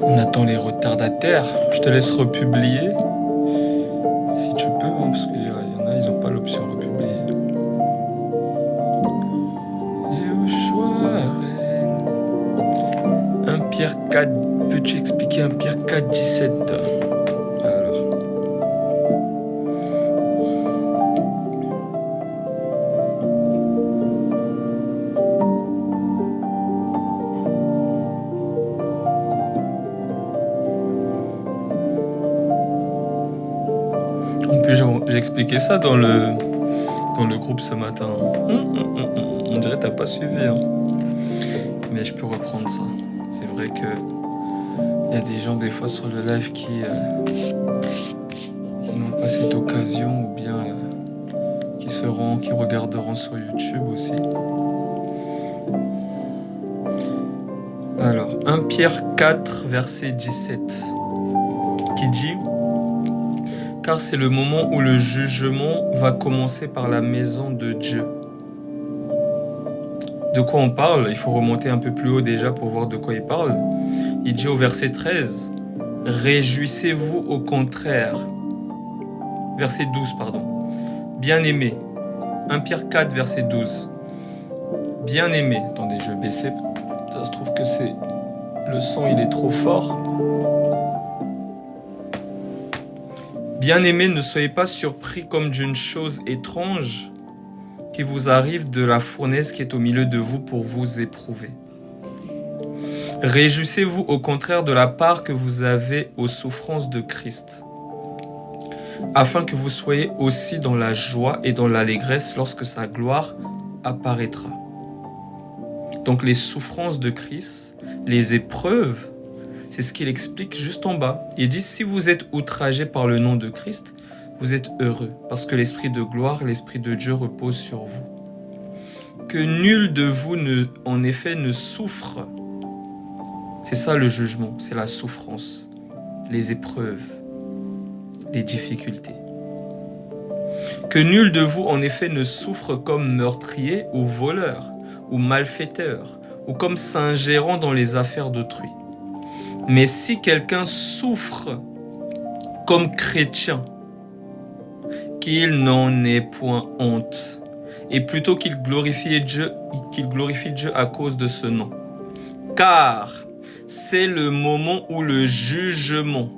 On attend les retardataires. Je te laisse republier. Si tu peux, hein, parce qu'il y en a, ils n'ont pas l'option republier. Un Pierre 4, peux-tu expliquer un Pierre 4, 17? Alors. En plus, j'ai expliqué ça dans le groupe ce matin. On dirait que t'as pas suivi. Hein. Mais je peux reprendre ça. C'est vrai que il y a des gens des fois sur le live qui n'ont pas cette occasion ou bien qui regarderont sur YouTube aussi. Alors, 1 Pierre 4, verset 17, qui dit: car c'est le moment où le jugement va commencer par la maison de Dieu. De quoi on parle? Il faut remonter un peu plus haut déjà pour voir de quoi il parle. Il dit au verset 13, « Réjouissez-vous au contraire. » Verset 12, pardon. « Bien-aimés. » 1 Pierre 4, verset 12. « Bien-aimés. » Attendez, je vais baisser. Ça se trouve que c'est... Le son, il est trop fort. « Bien-aimés, ne soyez pas surpris comme d'une chose étrange qui vous arrive de la fournaise qui est au milieu de vous pour vous éprouver. Réjouissez-vous au contraire de la part que vous avez aux souffrances de Christ, afin que vous soyez aussi dans la joie et dans l'allégresse lorsque sa gloire apparaîtra. » Donc les souffrances de Christ, les épreuves, c'est ce qu'il explique juste en bas. Il dit, si vous êtes outragés par le nom de Christ, vous êtes heureux, parce que l'Esprit de gloire, l'Esprit de Dieu repose sur vous. Que nul de vous, en effet, ne souffre. C'est ça le jugement, c'est la souffrance, les épreuves, les difficultés. Que nul de vous, en effet, ne souffre comme meurtrier ou voleur, ou malfaiteur, ou comme s'ingérant dans les affaires d'autrui. Mais si quelqu'un souffre comme chrétien, qu'il n'en ait point honte, et plutôt qu'il glorifie Dieu à cause de ce nom. Car c'est le moment où le jugement,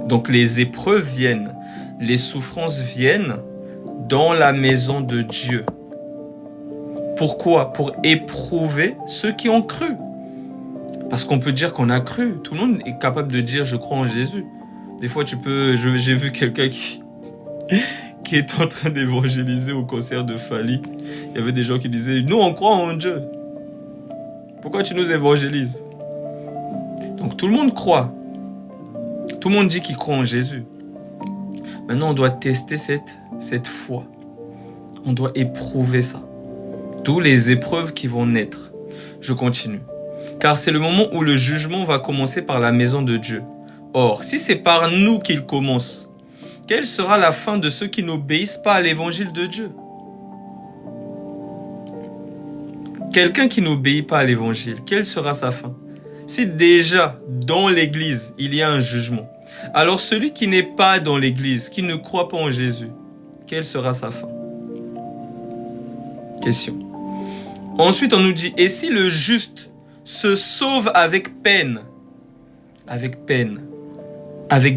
donc les épreuves viennent, les souffrances viennent dans la maison de Dieu. Pourquoi? Pour éprouver ceux qui ont cru. Parce qu'on peut dire qu'on a cru. Tout le monde est capable de dire « je crois en Jésus ». Des fois, j'ai vu quelqu'un qui est en train d'évangéliser au concert de Fali. Il y avait des gens qui disaient « nous, on croit en Dieu. Pourquoi tu nous évangélises ?» Donc, tout le monde croit. Tout le monde dit qu'il croit en Jésus. Maintenant, on doit tester cette foi. On doit éprouver ça. D'où les épreuves qui vont naître. Je continue. Car c'est le moment où le jugement va commencer par la maison de Dieu. Or, si c'est par nous qu'il commence, quelle sera la fin de ceux qui n'obéissent pas à l'évangile de Dieu? Quelqu'un qui n'obéit pas à l'évangile, quelle sera sa fin? Si déjà, dans l'église, il y a un jugement, alors celui qui n'est pas dans l'église, qui ne croit pas en Jésus, quelle sera sa fin? Question. Ensuite, on nous dit, et si le juste se sauve avec peine, avec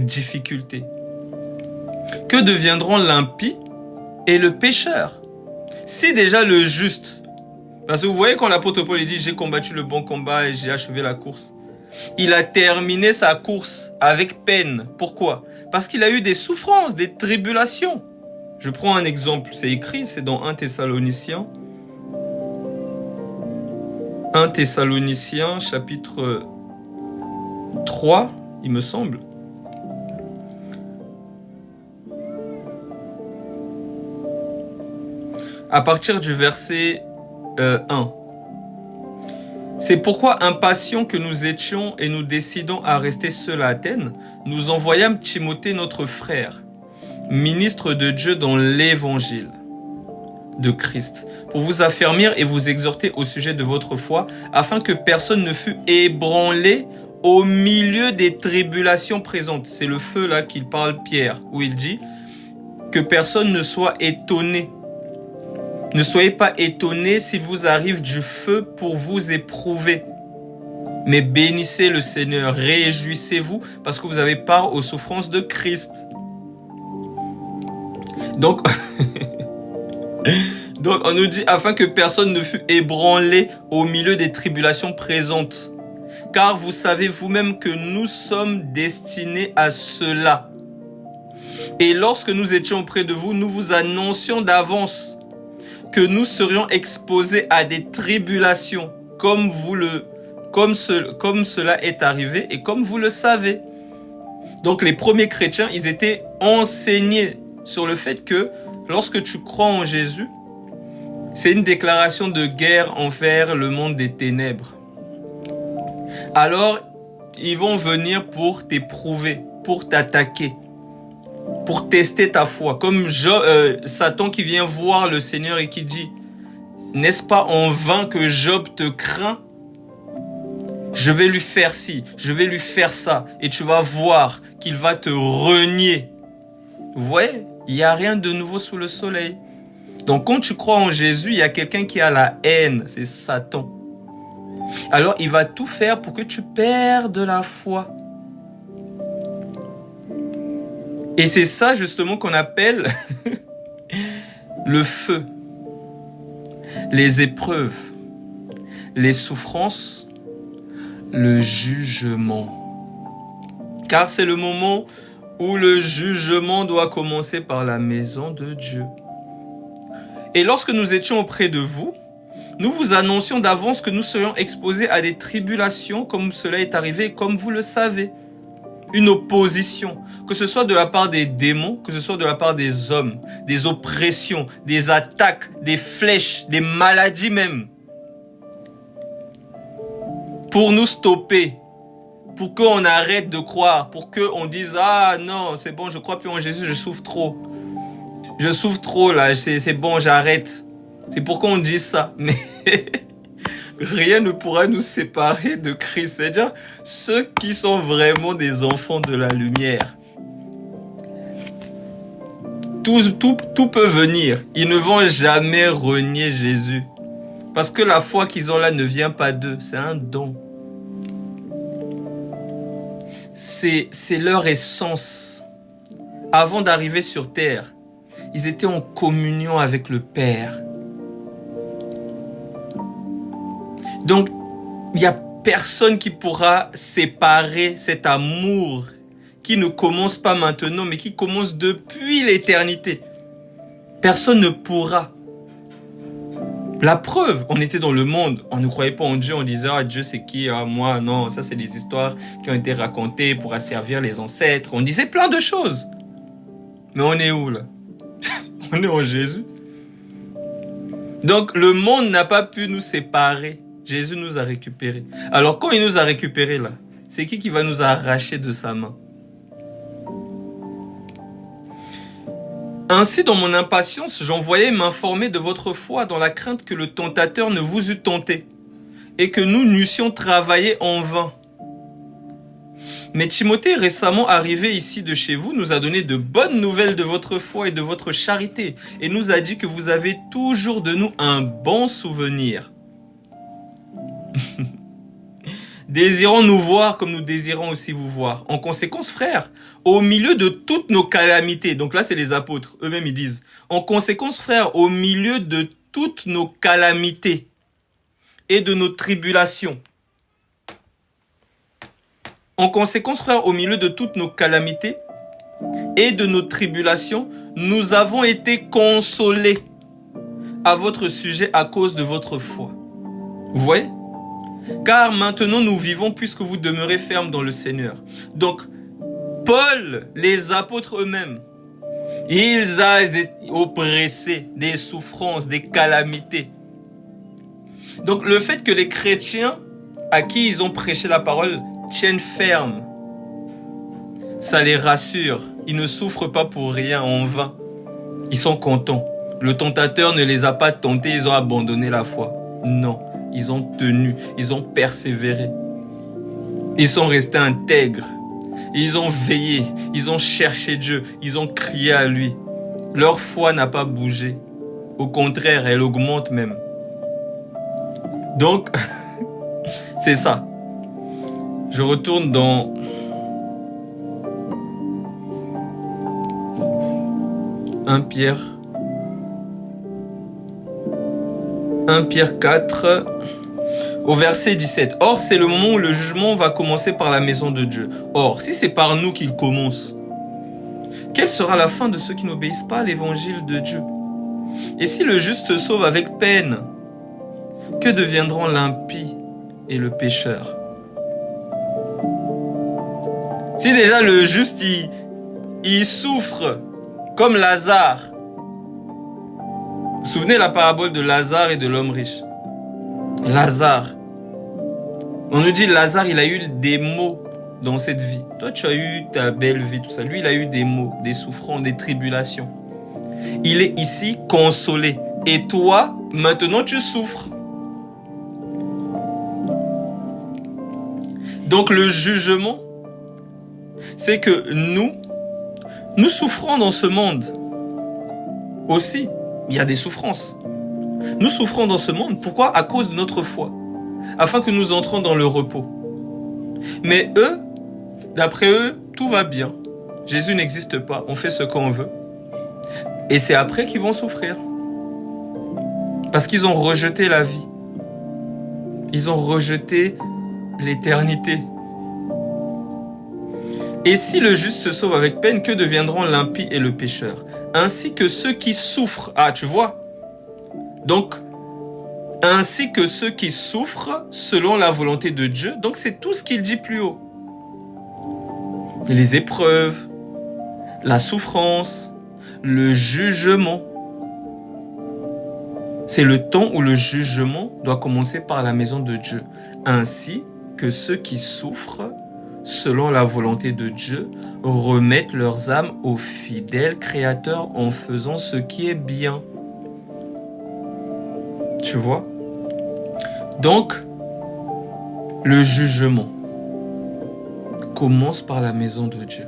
difficulté, que deviendront l'impie et le pécheur? Si déjà le juste, parce que vous voyez quand l'apôtre Paul dit « j'ai combattu le bon combat et j'ai achevé la course », il a terminé sa course avec peine. Pourquoi? Parce qu'il a eu des souffrances, des tribulations. Je prends un exemple, c'est écrit, c'est dans 1 Thessaloniciens. 1 Thessaloniciens, chapitre 3, il me semble. À partir du verset 1. C'est pourquoi, impatients que nous étions et nous décidons à rester seuls à Athènes, nous envoyâmes Timothée notre frère, ministre de Dieu dans l'évangile de Christ, pour vous affermir et vous exhorter au sujet de votre foi, afin que personne ne fût ébranlé au milieu des tribulations présentes. C'est le feu là qu'il parle Pierre, où il dit que personne ne soit étonné. Ne soyez pas étonnés s'il vous arrive du feu pour vous éprouver. Mais bénissez le Seigneur, réjouissez-vous parce que vous avez part aux souffrances de Christ. Donc, on nous dit afin que personne ne fût ébranlé au milieu des tribulations présentes. Car vous savez vous-même que nous sommes destinés à cela. Et lorsque nous étions auprès de vous, nous vous annoncions d'avance que nous serions exposés à des tribulations, comme cela est arrivé et comme vous le savez. Donc les premiers chrétiens, ils étaient enseignés sur le fait que lorsque tu crois en Jésus, c'est une déclaration de guerre envers le monde des ténèbres. Alors, ils vont venir pour t'éprouver, pour t'attaquer, pour tester ta foi. Comme Satan qui vient voir le Seigneur et qui dit, n'est-ce pas en vain que Job te craint? Je vais lui faire ci, je vais lui faire ça, et tu vas voir qu'il va te renier. Vous voyez, il n'y a rien de nouveau sous le soleil. Donc quand tu crois en Jésus, il y a quelqu'un qui a la haine, c'est Satan. Alors il va tout faire pour que tu perdes la foi. Et c'est ça justement qu'on appelle le feu, les épreuves, les souffrances, le jugement. Car c'est le moment où le jugement doit commencer par la maison de Dieu. Et lorsque nous étions auprès de vous, nous vous annoncions d'avance que nous serions exposés à des tribulations comme cela est arrivé, comme vous le savez. Une opposition, que ce soit de la part des démons, que ce soit de la part des hommes, des oppressions, des attaques, des flèches, des maladies même. Pour nous stopper, pour qu'on arrête de croire, pour qu'on dise « Ah non, c'est bon, je crois plus en Jésus, je souffre trop. Je souffre trop là, c'est bon, j'arrête. » C'est pourquoi on dit ça. Mais rien ne pourra nous séparer de Christ. C'est-à-dire ceux qui sont vraiment des enfants de la lumière. Tout peut venir. Ils ne vont jamais renier Jésus. Parce que la foi qu'ils ont là ne vient pas d'eux. C'est un don. C'est leur essence. Avant d'arriver sur terre, ils étaient en communion avec le Père. Donc, il n'y a personne qui pourra séparer cet amour qui ne commence pas maintenant, mais qui commence depuis l'éternité. Personne ne pourra. La preuve, on était dans le monde, on ne croyait pas en Dieu, on disait « Ah, Dieu c'est qui? Ah, moi, non, ça c'est des histoires qui ont été racontées pour asservir les ancêtres. » On disait plein de choses. Mais on est où là? On est en Jésus. Donc, le monde n'a pas pu nous séparer. Jésus nous a récupérés. Alors, quand il nous a récupérés là, c'est qui va nous arracher de sa main? Ainsi, dans mon impatience, j'envoyais m'informer de votre foi dans la crainte que le tentateur ne vous eût tenté et que nous n'eussions travaillé en vain. Mais Timothée, récemment arrivé ici de chez vous, nous a donné de bonnes nouvelles de votre foi et de votre charité et nous a dit que vous avez toujours de nous un bon souvenir. Désirons nous voir comme nous désirons aussi vous voir. En conséquence, frères, au milieu de toutes nos calamités, donc là c'est les apôtres, eux-mêmes ils disent, en conséquence, frères, au milieu de toutes nos calamités et de nos tribulations, en conséquence, frères, au milieu de toutes nos calamités et de nos tribulations, nous avons été consolés à votre sujet à cause de votre foi. Vous voyez? Car maintenant nous vivons puisque vous demeurez fermes dans le Seigneur. Donc, Paul, les apôtres eux-mêmes, ils ont été oppressés des souffrances, des calamités. Donc, le fait que les chrétiens à qui ils ont prêché la parole tiennent ferme, ça les rassure. Ils ne souffrent pas pour rien en vain. Ils sont contents. Le tentateur ne les a pas tentés, ils ont abandonné la foi. Non. Ils ont tenu, ils ont persévéré. Ils sont restés intègres. Ils ont veillé, ils ont cherché Dieu, ils ont crié à lui. Leur foi n'a pas bougé. Au contraire, elle augmente même. Donc, c'est ça. Je retourne dans un Pierre 4, au verset 17. Or, c'est le moment où le jugement va commencer par la maison de Dieu. Or, si c'est par nous qu'il commence, quelle sera la fin de ceux qui n'obéissent pas à l'évangile de Dieu? Et si le juste se sauve avec peine, que deviendront l'impie et le pécheur? Si déjà le juste, il souffre comme Lazare. Vous vous souvenez la parabole de Lazare et de l'homme riche? Lazare. On nous dit Lazare, il a eu des maux dans cette vie. Toi, tu as eu ta belle vie, tout ça. Lui, il a eu des maux, des souffrances, des tribulations. Il est ici consolé. Et toi, maintenant, tu souffres. Donc, le jugement, c'est que nous souffrons dans ce monde. Aussi, il y a des souffrances. Nous souffrons dans ce monde. Pourquoi? À cause de notre foi. Afin que nous entrons dans le repos. Mais eux, d'après eux, tout va bien. Jésus n'existe pas. On fait ce qu'on veut. Et c'est après qu'ils vont souffrir. Parce qu'ils ont rejeté la vie. Ils ont rejeté l'éternité. Et si le juste se sauve avec peine, que deviendront l'impie et le pécheur? Ainsi que ceux qui souffrent. Ah, tu vois? Donc, ainsi que ceux qui souffrent selon la volonté de Dieu. Donc, c'est tout ce qu'il dit plus haut. Les épreuves, la souffrance, le jugement. C'est le temps où le jugement doit commencer par la maison de Dieu. Ainsi que ceux qui souffrent selon la volonté de Dieu remettent leurs âmes au fidèle Créateur en faisant ce qui est bien. Tu vois? Donc, le jugement commence par la maison de Dieu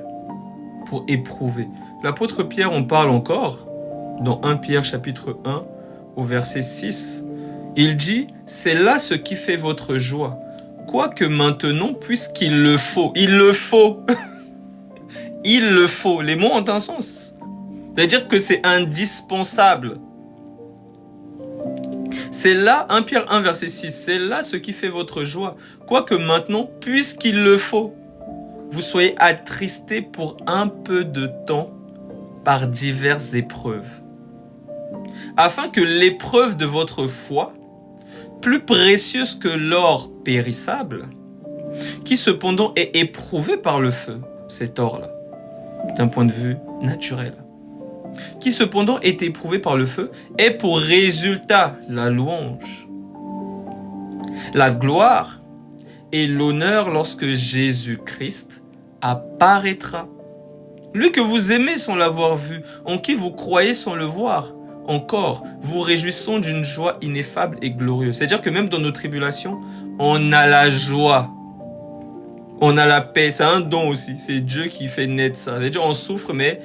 pour éprouver. L'apôtre Pierre en parle encore dans 1 Pierre chapitre 1 au verset 6. Il dit, c'est là ce qui fait votre joie. Quoique maintenant, puisqu'il le faut, il le faut. Il le faut. Les mots ont un sens. C'est-à-dire que c'est indispensable. C'est là, 1 Pierre 1 verset 6, c'est là ce qui fait votre joie. Quoique maintenant, puisqu'il le faut, vous soyez attristés pour un peu de temps par diverses épreuves. Afin que l'épreuve de votre foi, plus précieuse que l'or périssable, qui cependant est éprouvé par le feu, cet or-là, d'un point de vue naturel, qui cependant est éprouvé par le feu, est pour résultat la louange, la gloire et l'honneur lorsque Jésus-Christ apparaîtra. Lui que vous aimez sans l'avoir vu, en qui vous croyez sans le voir, encore, vous réjouissons d'une joie ineffable et glorieuse. C'est-à-dire que même dans nos tribulations, on a la joie, on a la paix. C'est un don aussi, c'est Dieu qui fait naître ça. C'est-à-dire on souffre, mais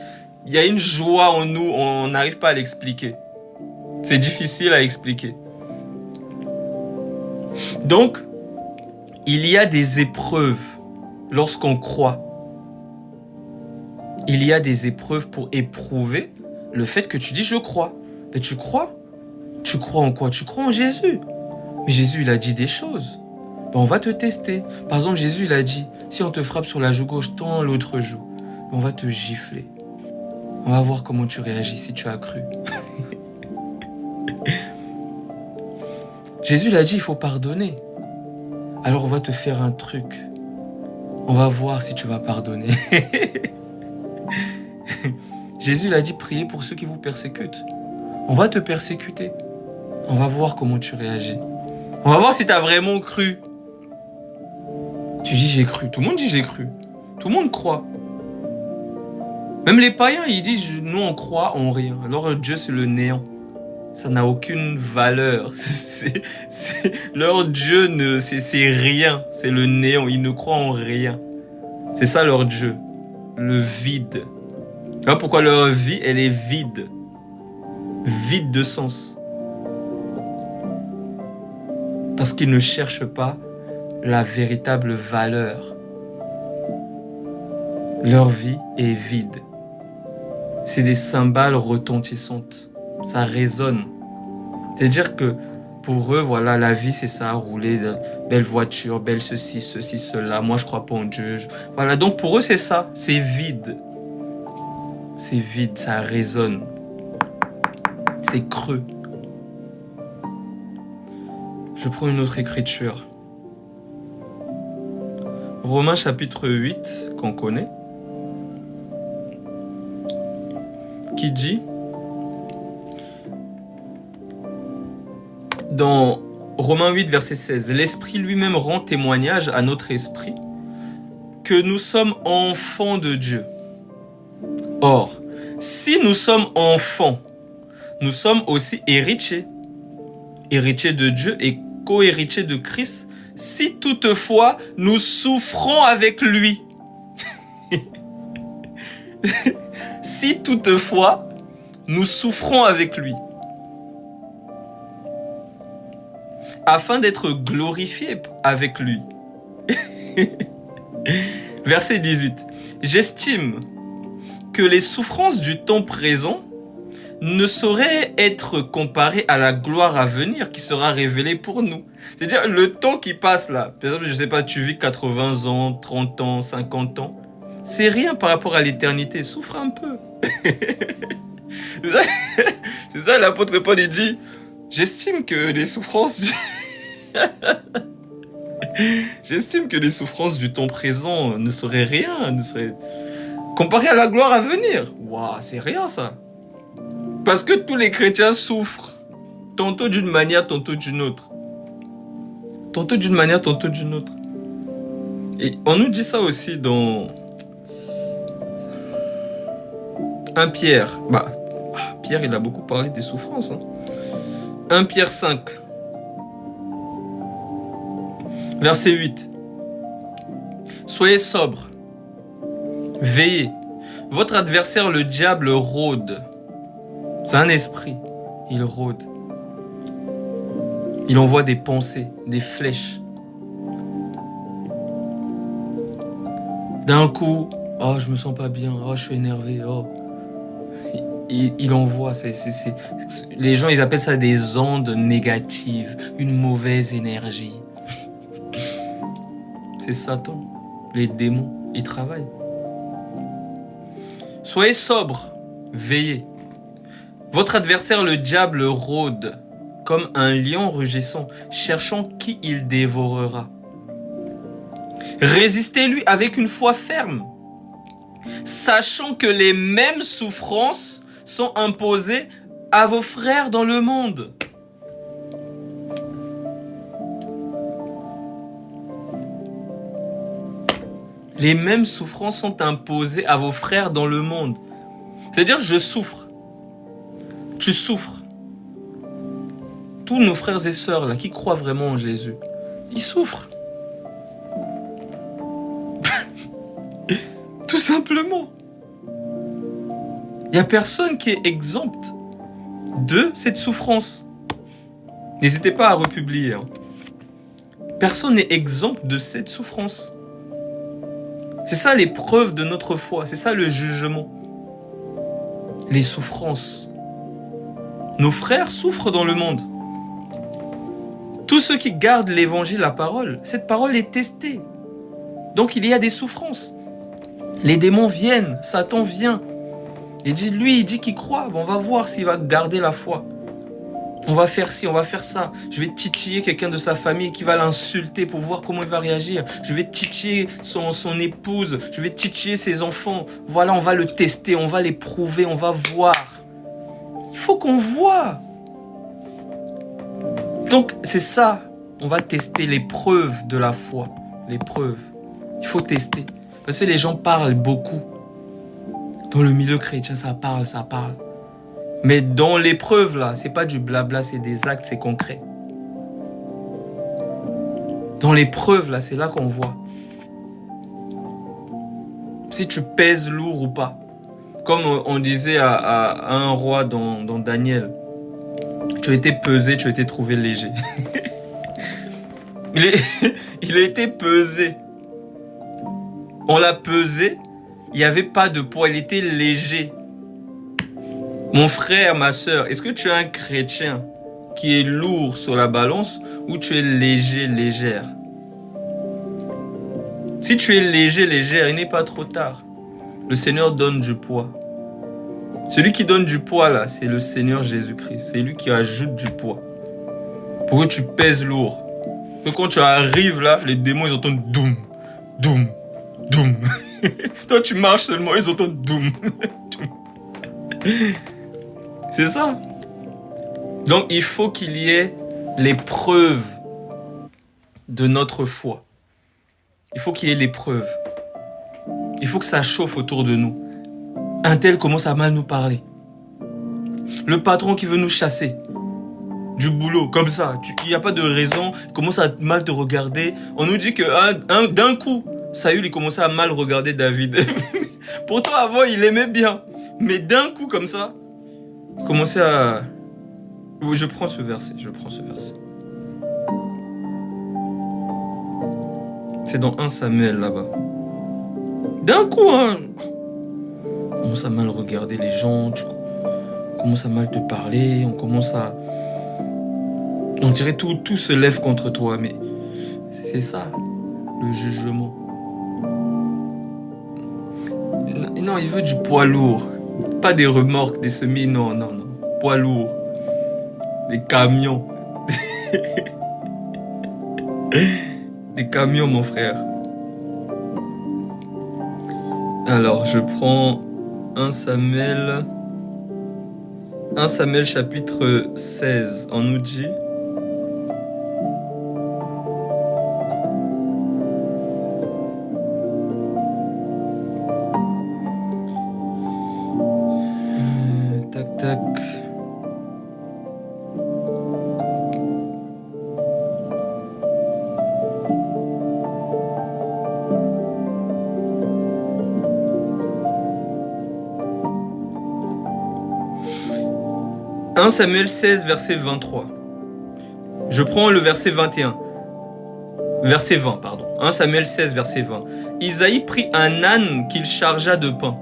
il y a une joie en nous, on n'arrive pas à l'expliquer. C'est difficile à expliquer. Donc, il y a des épreuves lorsqu'on croit. Il y a des épreuves pour éprouver le fait que tu dis « je crois ». Mais tu crois? Tu crois en quoi? Tu crois en Jésus. Mais Jésus, il a dit des choses. Ben, on va te tester. Par exemple, Jésus, il a dit, si on te frappe sur la joue gauche, tends l'autre joue. On va te gifler. On va voir comment tu réagis si tu as cru. Jésus, il a dit, il faut pardonner. Alors, on va te faire un truc. On va voir si tu vas pardonner. Jésus, il a dit, priez pour ceux qui vous persécutent. On va te persécuter. On va voir comment tu réagis. On va voir si tu as vraiment cru. Tu dis j'ai cru. Tout le monde dit j'ai cru. Tout le monde croit. Même les païens, ils disent nous on croit en rien. Alors Dieu c'est le néant. ça n'a aucune valeur. Leur Dieu, c'est rien. C'est le néant. Ils ne croient en rien. C'est ça leur Dieu. Le vide. Tu vois pourquoi leur vie, elle est vide. Vide de sens. Parce qu'ils ne cherchent pas la véritable valeur. Leur vie est vide. C'est des cymbales retentissantes. Ça résonne. C'est-à-dire que pour eux, voilà, la vie, c'est ça, rouler, belle voiture, belle ceci, cela. Moi, je crois pas en Dieu. Voilà, donc pour eux, c'est ça. C'est vide. C'est vide, ça résonne. C'est creux. Je prends une autre écriture. Romains chapitre 8, qu'on connaît, qui dit, dans Romains 8, verset 16, « L'Esprit lui-même rend témoignage à notre esprit que nous sommes enfants de Dieu. Or, si nous sommes enfants, nous sommes aussi héritiers, héritiers de Dieu et co-héritiers de Christ, si toutefois nous souffrons avec lui. » Si toutefois nous souffrons avec lui, afin d'être glorifiés avec lui. Verset 18. J'estime que les souffrances du temps présent ne sauraient être comparées à la gloire à venir qui sera révélée pour nous. C'est-à-dire le temps qui passe là, par exemple, je sais pas, tu vis 80 ans, 30 ans, 50 ans, c'est rien par rapport à l'éternité, souffre un peu. C'est ça l'apôtre Paul il dit, j'estime que les souffrances j'estime que les souffrances du temps présent ne seraient rien, ne seraient comparées à la gloire à venir. Waouh, c'est rien ça. Parce que tous les chrétiens souffrent, tantôt d'une manière, tantôt d'une autre. Tantôt d'une manière, tantôt d'une autre. Et on nous dit ça aussi dans 1 Pierre. Pierre, il a beaucoup parlé des souffrances. 1 Pierre 5. Verset 8. Soyez sobres. Veillez. Votre adversaire, le diable, rôde. C'est un esprit. Il rôde. Il envoie des pensées, des flèches. D'un coup, oh, je me sens pas bien. Oh, je suis énervé. Oh. Il envoie. Les gens, ils appellent ça des ondes négatives. Une mauvaise énergie. C'est Satan. Les démons, ils travaillent. Soyez sobres. Veillez. Votre adversaire, le diable, rôde comme un lion rugissant, cherchant qui il dévorera. Résistez-lui avec une foi ferme, sachant que les mêmes souffrances sont imposées à vos frères dans le monde. Les mêmes souffrances sont imposées à vos frères dans le monde. C'est-à-dire, je souffre. Tu souffres. Tous nos frères et sœurs là, qui croient vraiment en Jésus, ils souffrent. Tout simplement. Il n'y a personne qui est exempt de cette souffrance. N'hésitez pas à republier. Personne n'est exempt de cette souffrance. C'est ça l'épreuve de notre foi. C'est ça le jugement. Les souffrances. Nos frères souffrent dans le monde. Tous ceux qui gardent l'évangile, la parole, cette parole est testée. Donc il y a des souffrances. Les démons viennent, Satan vient. Il dit qu'il croit. Bon, on va voir s'il va garder la foi. On va faire ci, on va faire ça. Je vais titiller quelqu'un de sa famille qui va l'insulter pour voir comment il va réagir. Je vais titiller son épouse. Je vais titiller ses enfants. Voilà, on va le tester, on va l'éprouver, on va voir. Il faut qu'on voit. Donc, c'est ça. On va tester l'épreuve de la foi. L'épreuve. Il faut tester. Parce que les gens parlent beaucoup. Dans le milieu chrétien, ça parle, ça parle. Mais dans l'épreuve, là, c'est pas du blabla, c'est des actes, c'est concret. Dans l'épreuve, là, c'est là qu'on voit. Si tu pèses lourd ou pas. Comme on disait à un roi dans Daniel, tu as été pesé, tu as été trouvé léger. Il a été pesé. On l'a pesé, il n'y avait pas de poids, il était léger. Mon frère, ma soeur, est-ce que tu es un chrétien qui est lourd sur la balance ou tu es léger, légère? Si tu es léger, légère, il n'est pas trop tard. Le Seigneur donne du poids. Celui qui donne du poids là, c'est le Seigneur Jésus-Christ. C'est lui qui ajoute du poids. Pour que tu pèses lourd. Que quand tu arrives là, les démons ils entendent doum, doum, doum. Toi tu marches seulement, ils entendent doum. C'est ça. Donc il faut qu'il y ait l'épreuve de notre foi. Il faut qu'il y ait l'épreuve. Il faut que ça chauffe autour de nous. Un tel commence à mal nous parler. Le patron qui veut nous chasser du boulot, comme ça. Il n'y a pas de raison. Il commence à mal te regarder. On nous dit que d'un coup, Saül, il commençait à mal regarder David. Pourtant, avant, il aimait bien. Mais d'un coup, comme ça, il commençait à... Je prends ce verset. C'est dans 1 Samuel, là-bas. D'un coup, on commence à mal regarder les gens, on commence à mal te parler, on commence à... On dirait tout se lève contre toi, mais c'est ça, le jugement. Non, il veut du poids lourd. Pas des remorques, des semis, non. Poids lourd. Des camions. Des camions, mon frère. Alors, je prends 1 Samuel chapitre 16. On nous dit... Tac. 1 Samuel 16, verset 23. Je prends le verset 21. Verset 20, pardon. 1 Samuel 16, verset 20. Isaïe prit un âne qu'il chargea de pain,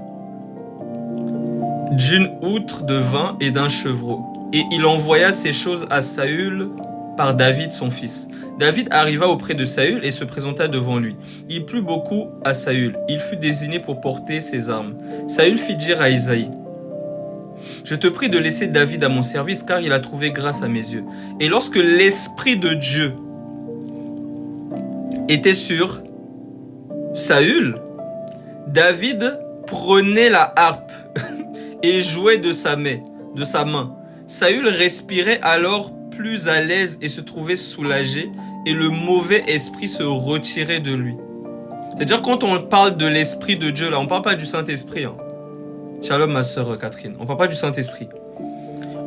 d'une outre de vin et d'un chevreau. Et il envoya ces choses à Saül par David son fils. David arriva auprès de Saül et se présenta devant lui. Il plut beaucoup à Saül. Il fut désigné pour porter ses armes. Saül fit dire à Isaïe: je te prie de laisser David à mon service, car il a trouvé grâce à mes yeux. Et lorsque l'Esprit de Dieu était sur Saül, David prenait la harpe et jouait de sa main. Saül respirait alors plus à l'aise et se trouvait soulagé, et le mauvais esprit se retirait de lui. C'est-à-dire, quand on parle de l'Esprit de Dieu, là, on ne parle pas du Saint-Esprit. Shalom, ma sœur Catherine. On ne parle pas du Saint-Esprit.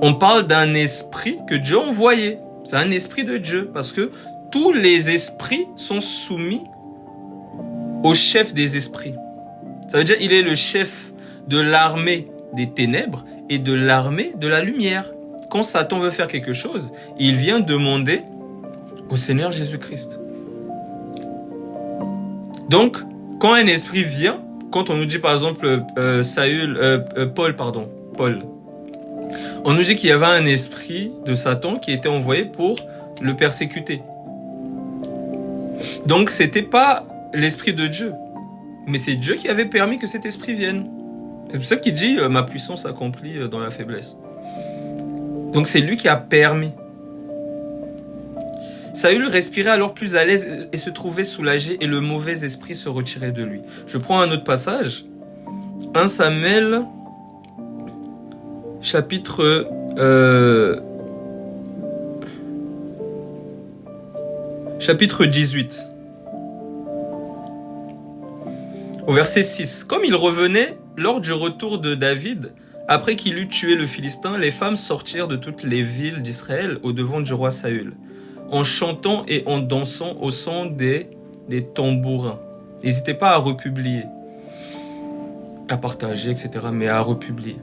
On parle d'un esprit que Dieu a envoyé. C'est un esprit de Dieu, parce que tous les esprits sont soumis au chef des esprits. Ça veut dire qu'il est le chef de l'armée des ténèbres et de l'armée de la lumière. Quand Satan veut faire quelque chose, il vient demander au Seigneur Jésus-Christ. Donc, quand un esprit vient, quand on nous dit par exemple Paul, on nous dit qu'il y avait un esprit de Satan qui était envoyé pour le persécuter. Donc c'était pas l'esprit de Dieu, mais c'est Dieu qui avait permis que cet esprit vienne. C'est pour ça qu'il dit ma puissance s'accomplit dans la faiblesse. Donc c'est lui qui a permis. Saül respirait alors plus à l'aise et se trouvait soulagé, et le mauvais esprit se retirait de lui. Je prends un autre passage. 1 Samuel, chapitre 18. Au verset 6. Comme il revenait lors du retour de David Après qu'il eut tué le Philistin, les femmes sortirent de toutes les villes d'Israël au-devant du roi Saül, en chantant et en dansant au son des tambourins. N'hésitez pas à republier, à partager, etc., mais à republier.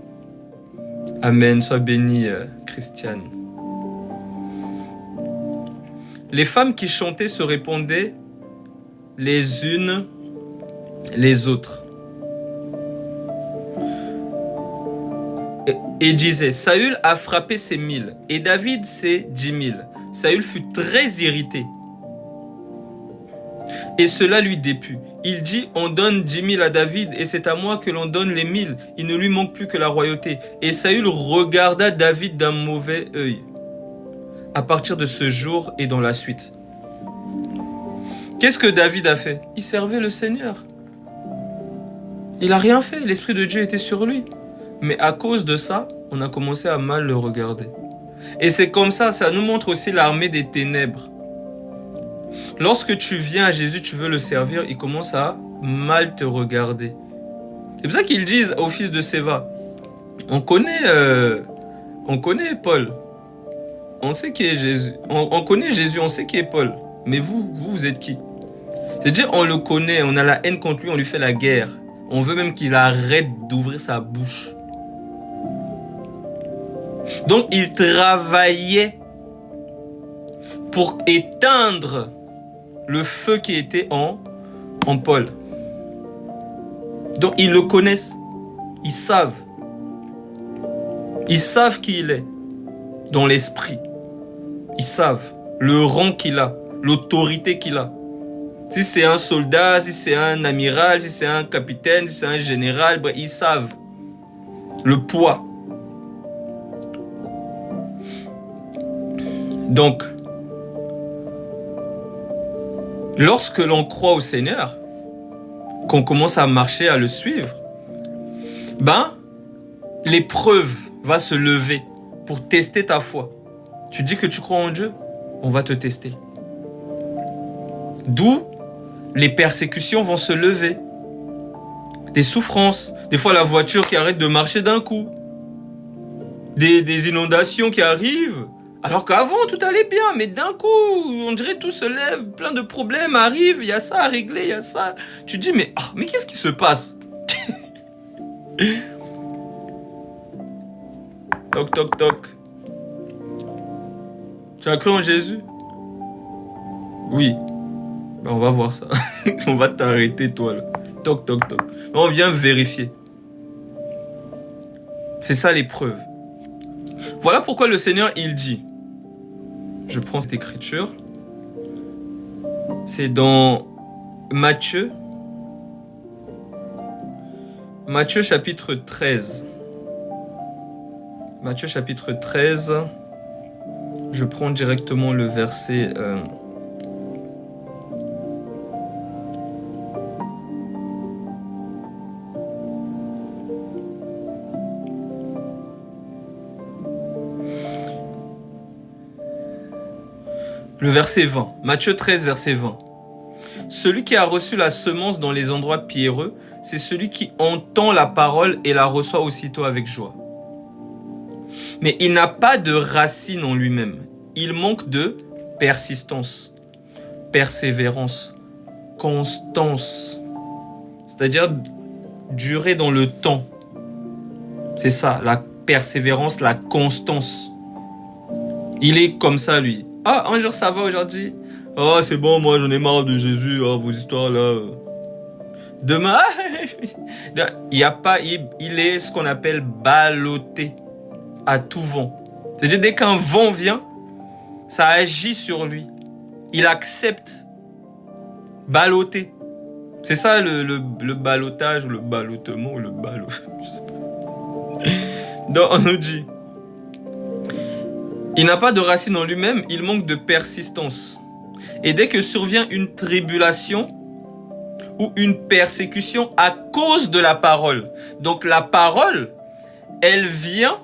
Amen, sois bénie, Christiane. Les femmes qui chantaient se répondaient les unes les autres. Et disaient, Saül a frappé ses 1000 et David ses 10 000. Saül fut très irrité. Et cela lui déplut. Il dit, on donne 10 000 à David et c'est à moi que l'on donne les 1000. Il ne lui manque plus que la royauté. Et Saül regarda David d'un mauvais œil. À partir de ce jour et dans la suite. Qu'est-ce que David a fait? Il servait le Seigneur. Il n'a rien fait. L'Esprit de Dieu était sur lui. Mais à cause de ça, on a commencé à mal le regarder. Et c'est comme ça nous montre aussi l'armée des ténèbres. Lorsque tu viens à Jésus, tu veux le servir, il commence à mal te regarder. C'est pour ça qu'ils disent au fils de Séva, on connaît Paul, on sait qui est Jésus, on connaît Jésus, on sait qui est Paul, mais vous êtes qui? C'est-à-dire on le connaît, on a la haine contre lui, on lui fait la guerre, on veut même qu'il arrête d'ouvrir sa bouche. Donc il travaillait pour éteindre le feu qui était en Paul. Donc ils le connaissent, ils savent qui il est dans l'esprit. Ils savent le rang qu'il a, l'autorité qu'il a. Si c'est un soldat, si c'est un amiral, si c'est un capitaine, si c'est un général, ils savent le poids. Donc, lorsque l'on croit au Seigneur, qu'on commence à marcher, à le suivre, l'épreuve va se lever pour tester ta foi. Tu dis que tu crois en Dieu, on va te tester. D'où les persécutions vont se lever. Des souffrances, des fois la voiture qui arrête de marcher d'un coup. Des inondations qui arrivent. Alors qu'avant, tout allait bien, mais d'un coup, on dirait tout se lève, plein de problèmes arrivent, il y a ça à régler, il y a ça. Tu te dis, mais qu'est-ce qui se passe? Toc, toc, toc. Tu as cru en Jésus? Oui. On va voir ça. On va t'arrêter, toi, là. Toc, toc, toc. On vient vérifier. C'est ça l'épreuve. Voilà pourquoi le Seigneur, il dit, je prends cette écriture, c'est dans Matthieu chapitre 13. Matthieu chapitre 13, je prends directement le verset... Le verset 20, Matthieu 13, verset 20. Celui qui a reçu la semence dans les endroits pierreux, c'est celui qui entend la parole et la reçoit aussitôt avec joie. Mais il n'a pas de racine en lui-même. Il manque de persistance, persévérance, constance. C'est-à-dire durer dans le temps. C'est ça, la persévérance, la constance. Il est comme ça, lui. Un jour ça va aujourd'hui. C'est bon, moi j'en ai marre de Jésus, vos histoires là. Demain, il est ce qu'on appelle ballotté à tout vent. C'est-à-dire dès qu'un vent vient, ça agit sur lui. Il accepte ballotté. C'est ça le ballottage ou le ballottement ou le ballot. Je sais pas. Donc on nous dit. Il n'a pas de racine en lui-même, il manque de persistance. Et dès que survient une tribulation ou une persécution à cause de la parole. Donc la parole, elle vient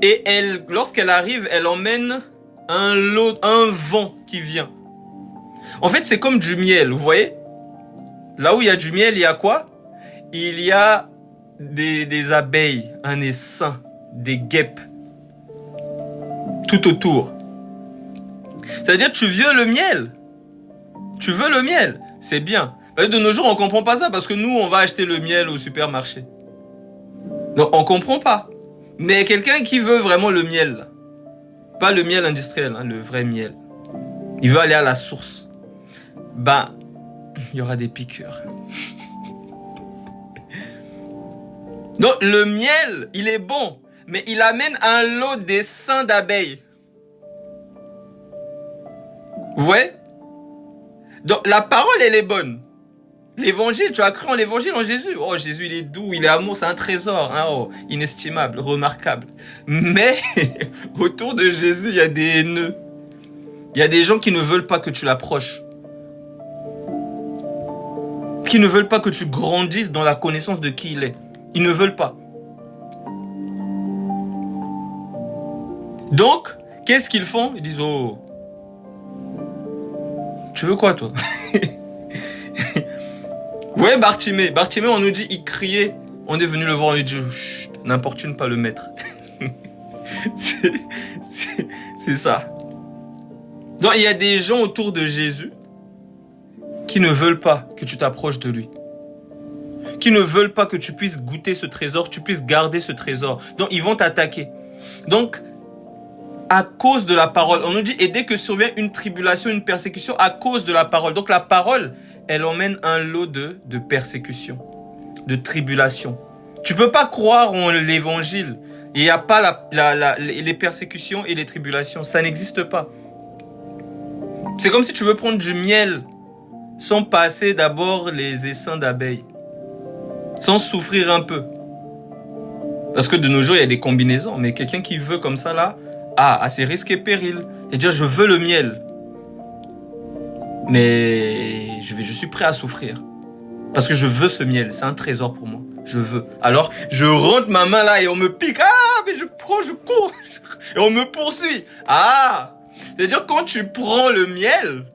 et lorsqu'elle arrive, elle emmène un vent qui vient. En fait, c'est comme du miel, vous voyez? Là où il y a du miel, il y a quoi? Il y a des abeilles, un essaim, des guêpes, tout autour. C'est-à-dire tu veux le miel. Tu veux le miel, c'est bien. De nos jours, on comprend pas ça parce que nous, on va acheter le miel au supermarché. Donc, on comprend pas. Mais quelqu'un qui veut vraiment le miel, là, pas le miel industriel, hein, le vrai miel, il veut aller à la source. Ben, il y aura des piqûres. Donc, le miel, il est bon, mais il amène un lot d'essaims d'abeilles. Vous voyez? Donc, la parole, elle est bonne. L'évangile, tu as cru en l'évangile, en Jésus. Oh, Jésus, il est doux, il est amour, c'est un trésor, hein, oh, inestimable, remarquable. Mais, autour de Jésus, il y a des haineux. Il y a des gens qui ne veulent pas que tu l'approches. Qui ne veulent pas que tu grandisses dans la connaissance de qui il est. Ils ne veulent pas. Donc, qu'est-ce qu'ils font? Ils disent, oh, tu veux quoi, toi? Vous voyez Bartimée, on nous dit, il criait. On est venu le voir, on lui dit, n'importune pas le maître. C'est ça. Donc, il y a des gens autour de Jésus qui ne veulent pas que tu t'approches de lui. Qui ne veulent pas que tu puisses goûter ce trésor, tu puisses garder ce trésor. Donc, ils vont t'attaquer. Donc, à cause de la parole, on nous dit, et dès que survient une tribulation, une persécution, à cause de la parole. Donc, la parole, elle emmène un lot de persécution, de tribulation. Tu peux pas croire en l'évangile. Il n'y a pas les persécutions et les tribulations. Ça n'existe pas. C'est comme si tu veux prendre du miel sans passer d'abord les essaims d'abeilles. Sans souffrir un peu. Parce que de nos jours, il y a des combinaisons. Mais quelqu'un qui veut comme ça, là, à ses risques et périls. Et dire, je veux le miel. Mais je suis prêt à souffrir. Parce que je veux ce miel. C'est un trésor pour moi. Je veux. Alors, je rentre ma main là et on me pique. Ah, mais je prends, je cours. Et on me poursuit. Ah, c'est-à-dire quand tu prends le miel,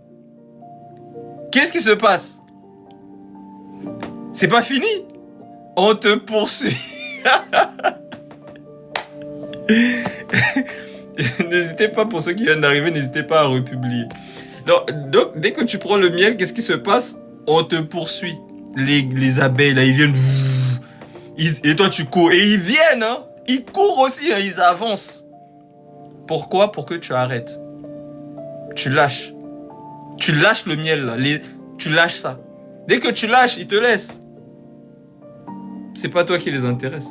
qu'est-ce qui se passe? C'est pas fini. On te poursuit. N'hésitez pas, pour ceux qui viennent d'arriver, n'hésitez pas à republier. Donc, dès que tu prends le miel, qu'est-ce qui se passe? On te poursuit. Les abeilles, là, ils viennent. Et toi, tu cours. Et ils viennent, hein. Ils courent aussi, hein, ils avancent. Pourquoi? Pour que tu arrêtes. Tu lâches. Tu lâches le miel, là. Tu lâches ça. Dès que tu lâches, ils te laissent. C'est pas toi qui les intéresse.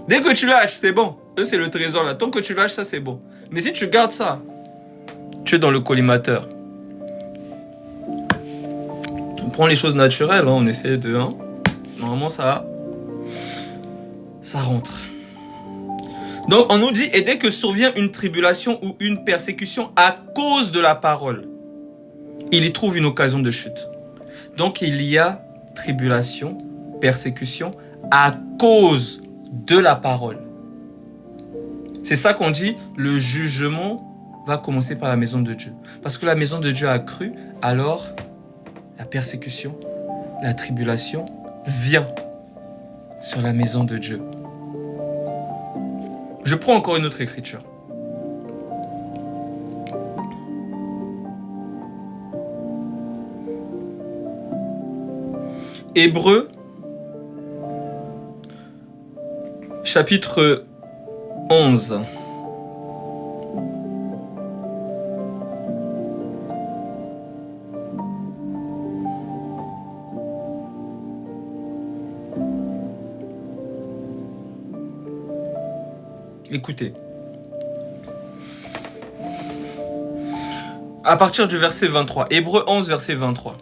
Dès que tu lâches, c'est bon. Eux, c'est le trésor, là. Tant que tu lâches ça, c'est bon. Mais si tu gardes ça, tu es dans le collimateur. On prend les choses naturelles, hein, on essaie de... Hein, normalement, ça rentre. Donc, on nous dit, et dès que survient une tribulation ou une persécution à cause de la parole, il y trouve une occasion de chute. Donc, il y a tribulation, persécution à cause de la parole. C'est ça qu'on dit, le jugement va commencer par la maison de Dieu. Parce que la maison de Dieu a cru, alors la persécution, la tribulation vient sur la maison de Dieu. Je prends encore une autre écriture. Hébreux, chapitre 11. Écoutez. À partir du verset 23. Hébreux 11, verset 23.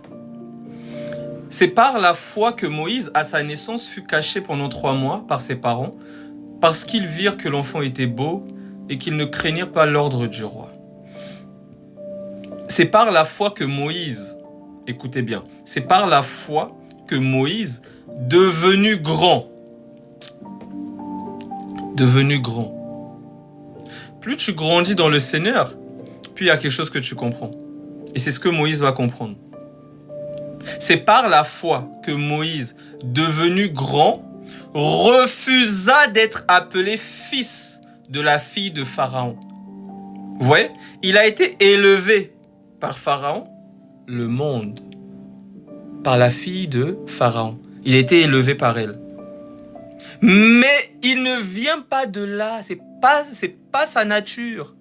C'est par la foi que Moïse, à sa naissance, fut caché pendant 3 mois par ses parents, parce qu'ils virent que l'enfant était beau et qu'ils ne craignirent pas l'ordre du roi. C'est par la foi que Moïse, écoutez bien, c'est par la foi que Moïse, devenu grand, plus tu grandis dans le Seigneur, plus il y a quelque chose que tu comprends. Et c'est ce que Moïse va comprendre. C'est par la foi que Moïse, devenu grand, refusa d'être appelé fils de la fille de Pharaon. Vous voyez? Il a été élevé par Pharaon, le monde, par la fille de Pharaon. Il a été élevé par elle. Mais il ne vient pas de là, c'est pas sa nature.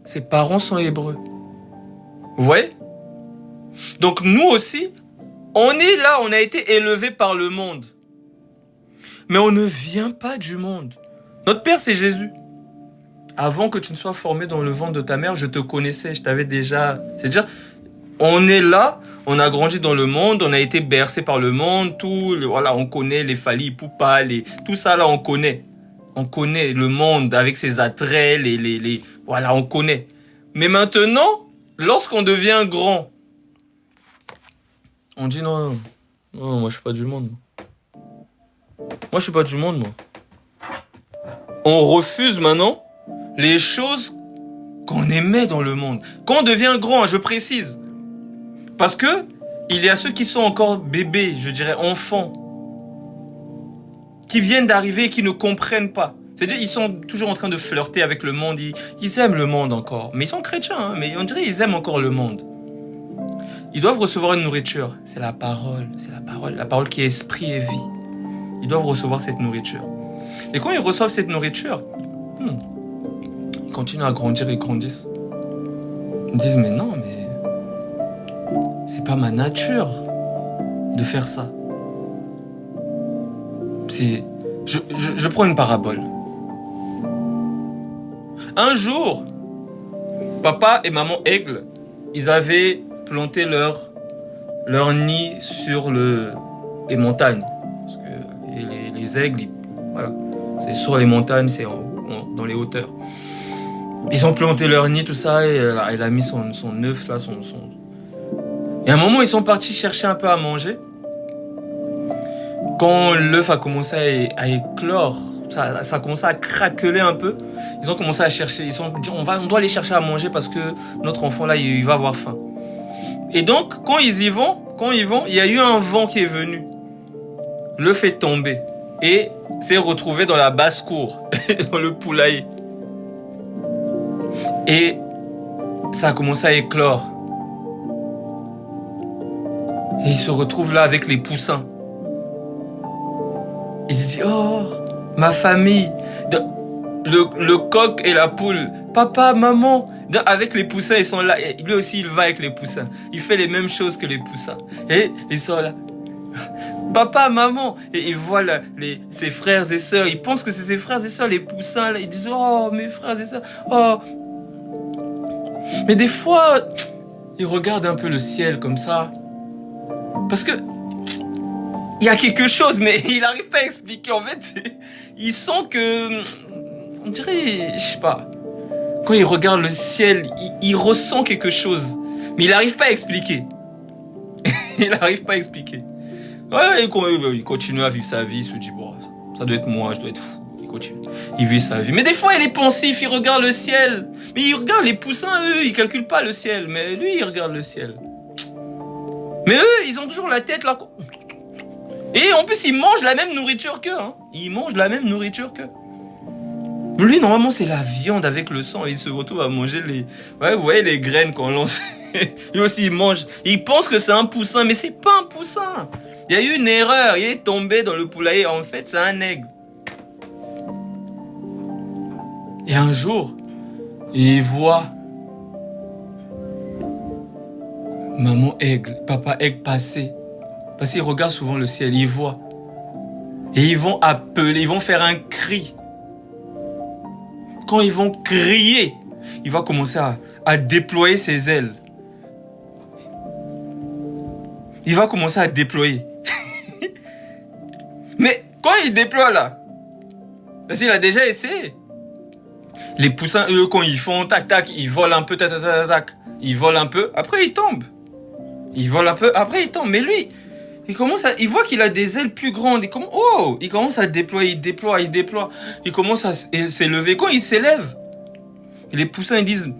Ses parents sont hébreux. Vous voyez? Donc nous aussi, on est là, on a été élevé par le monde. Mais on ne vient pas du monde. Notre Père, c'est Jésus. Avant que tu ne sois formé dans le ventre de ta mère, je te connaissais, je t'avais déjà... C'est-à-dire, on est là, on a grandi dans le monde, on a été bercé par le monde, voilà, on connaît les Fally Ipupa, tout ça là, on connaît. On connaît le monde avec ses attraits, voilà, on connaît. Mais maintenant, lorsqu'on devient grand, on dit non, moi je suis pas du monde. Moi je suis pas du monde, moi. On refuse maintenant les choses qu'on aimait dans le monde. Quand on devient grand, je précise. Parce que il y a ceux qui sont encore bébés, je dirais enfants, qui viennent d'arriver et qui ne comprennent pas. C'est-à-dire ils sont toujours en train de flirter avec le monde, ils aiment le monde encore. Mais ils sont chrétiens, hein, mais on dirait qu'ils aiment encore le monde. Ils doivent recevoir une nourriture. C'est la parole qui est esprit et vie. Ils doivent recevoir cette nourriture. Et quand ils reçoivent cette nourriture, ils continuent à grandir et grandissent. Ils me disent, mais non, mais c'est pas ma nature de faire ça. Je prends une parabole. Un jour, papa et maman aigle, ils avaient planté leur nid sur les montagnes. Parce que les aigles, voilà, c'est sur les montagnes, c'est dans les hauteurs. Ils ont planté leur nid, tout ça, et elle a mis son œuf là, Et à un moment, ils sont partis chercher un peu à manger. Quand l'œuf a commencé à éclore, ça a commencé à craqueler un peu. Ils ont commencé à chercher. Ils se sont dit, on doit aller chercher à manger parce que notre enfant là, il va avoir faim. Et donc, quand ils vont, il y a eu un vent qui est venu. L'œuf est tombé et s'est retrouvé dans la basse-cour, dans le poulailler. Et ça a commencé à éclore. Et il se retrouve là avec les poussins. Il se dit, oh, ma famille. Le coq et la poule. Papa, maman. Avec les poussins, ils sont là. Et lui aussi, il va avec les poussins. Il fait les mêmes choses que les poussins. Et ils sont là. Papa, maman. Et il voit ses frères et sœurs. Il pense que c'est ses frères et sœurs, les poussins. Là. Ils disent, oh, mes frères et sœurs. Oh. Mais des fois, il regarde un peu le ciel comme ça. Parce que il y a quelque chose, mais il n'arrive pas à expliquer. En fait, il sent que... On dirait, je sais pas. Quand il regarde le ciel, il ressent quelque chose. Mais il n'arrive pas à expliquer. Il n'arrive pas à expliquer. Ouais, il continue à vivre sa vie. Il se dit, bon, ça doit être moi, je dois être fou. Il continue. Il vit sa vie. Mais des fois, il est pensif, il regarde le ciel. Mais il regarde les poussins, eux, ils calculent pas le ciel. Mais lui, il regarde le ciel. Mais eux, ils ont toujours la tête là. Et en plus, ils mangent la même nourriture qu'eux. Hein. Ils mangent la même nourriture qu'eux. Lui, normalement, c'est la viande avec le sang. Il se retrouve à manger Ouais, vous voyez les graines qu'on lance. Lui aussi, il mange. Il pense que c'est un poussin, mais c'est pas un poussin. Il y a eu une erreur. Il est tombé dans le poulailler. En fait, c'est un aigle. Et un jour, il voit maman aigle, papa aigle passer. Parce qu'il regarde souvent le ciel, il voit. Et ils vont appeler, ils vont faire un cri. Quand ils vont crier, il va commencer à déployer ses ailes. Il va commencer à déployer. Mais quand il déploie là, parce qu'il a déjà essayé. Les poussins, eux, quand ils font tac tac, ils volent un peu, tac tac tac tac. Ils volent un peu, après ils tombent. Ils volent un peu, après ils tombent. Mais lui, il voit qu'il a des ailes plus grandes. Il commence à déployer, il déploie. Il commence à s'élever. Quand il s'élève, les poussins ils disent,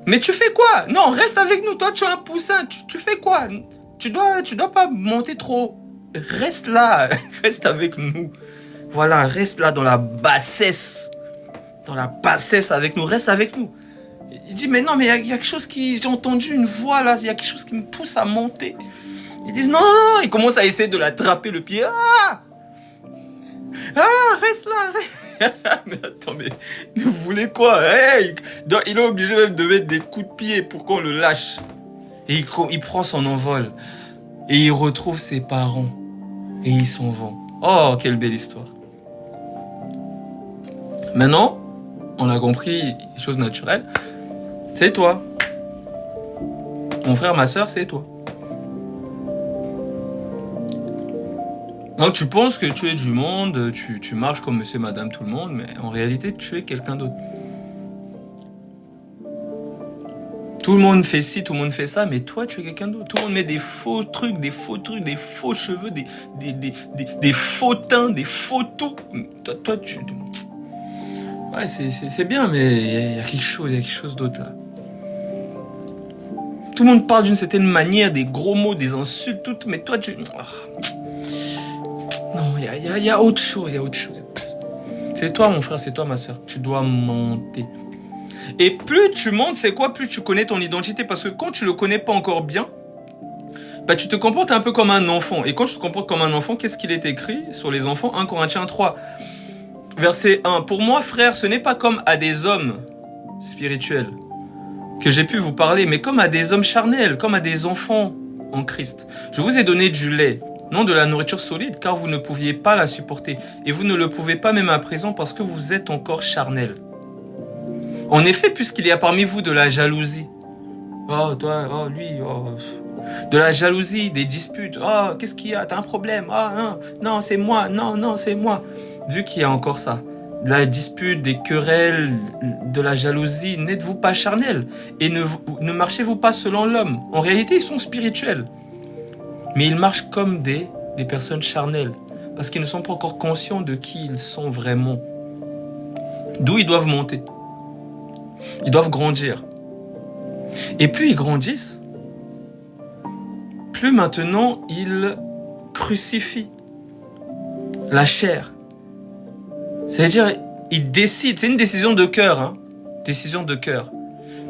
mais tu fais quoi? Non, reste avec nous. Toi, tu es un poussin. Tu fais quoi? Tu dois pas monter trop haut. reste là, reste avec nous. Voilà, reste là dans la bassesse avec nous, reste avec nous. Il dit, mais non, mais il y a quelque chose qui, j'ai entendu une voix là, il y a quelque chose qui me pousse à monter. Ils disent, non, non, ils commencent à essayer de l'attraper le pied. Reste là, reste. Mais attends, mais vous voulez quoi? Hey, il est obligé même de mettre des coups de pied pour qu'on le lâche. Et il prend son envol. Et il retrouve ses parents. Et ils s'en vont. Oh, quelle belle histoire. Maintenant, on a compris les choses naturelles. C'est toi. Mon frère, ma soeur, c'est toi. Donc tu penses que tu es du monde, tu marches comme monsieur, madame, tout le monde, mais en réalité, tu es quelqu'un d'autre. Tout le monde fait ci, tout le monde fait ça, mais toi, tu es quelqu'un d'autre. Tout le monde met des faux trucs, des faux cheveux, des faux teints, des faux tout. Toi, tu... Ouais, c'est bien, mais il y a quelque chose d'autre là. Tout le monde parle d'une certaine manière, des gros mots, des insultes, tout, mais toi, tu... Non, il y a autre chose, C'est toi, mon frère, c'est toi, ma soeur. Tu dois monter. Et plus tu montes, c'est quoi? Plus tu connais ton identité. Parce que quand tu le connais pas encore bien, bah, tu te comportes un peu comme un enfant. Et quand tu te comportes comme un enfant, qu'est-ce qu'il est écrit sur les enfants? 1 Corinthiens 3, verset 1. Pour moi, frère, ce n'est pas comme à des hommes spirituels que j'ai pu vous parler, mais comme à des hommes charnels, comme à des enfants en Christ. Je vous ai donné du lait, non de la nourriture solide, car vous ne pouviez pas la supporter. Et vous ne le pouvez pas même à présent parce que vous êtes encore charnel. En effet, puisqu'il y a parmi vous de la jalousie. Oh, toi, oh, lui, oh. De la jalousie, des disputes. Oh, qu'est-ce qu'il y a? T'as un problème? Oh, non, c'est moi. Non, c'est moi. Vu qu'il y a encore ça. De la dispute, des querelles, de la jalousie, n'êtes-vous pas charnel? Et ne marchez-vous pas selon l'homme? En réalité, ils sont spirituels. Mais ils marchent comme des personnes charnelles. Parce qu'ils ne sont pas encore conscients de qui ils sont vraiment. D'où ils doivent monter. Ils doivent grandir. Et plus ils grandissent, plus maintenant ils crucifient la chair. C'est-à-dire, ils décident, c'est une décision de cœur, hein. Décision de cœur.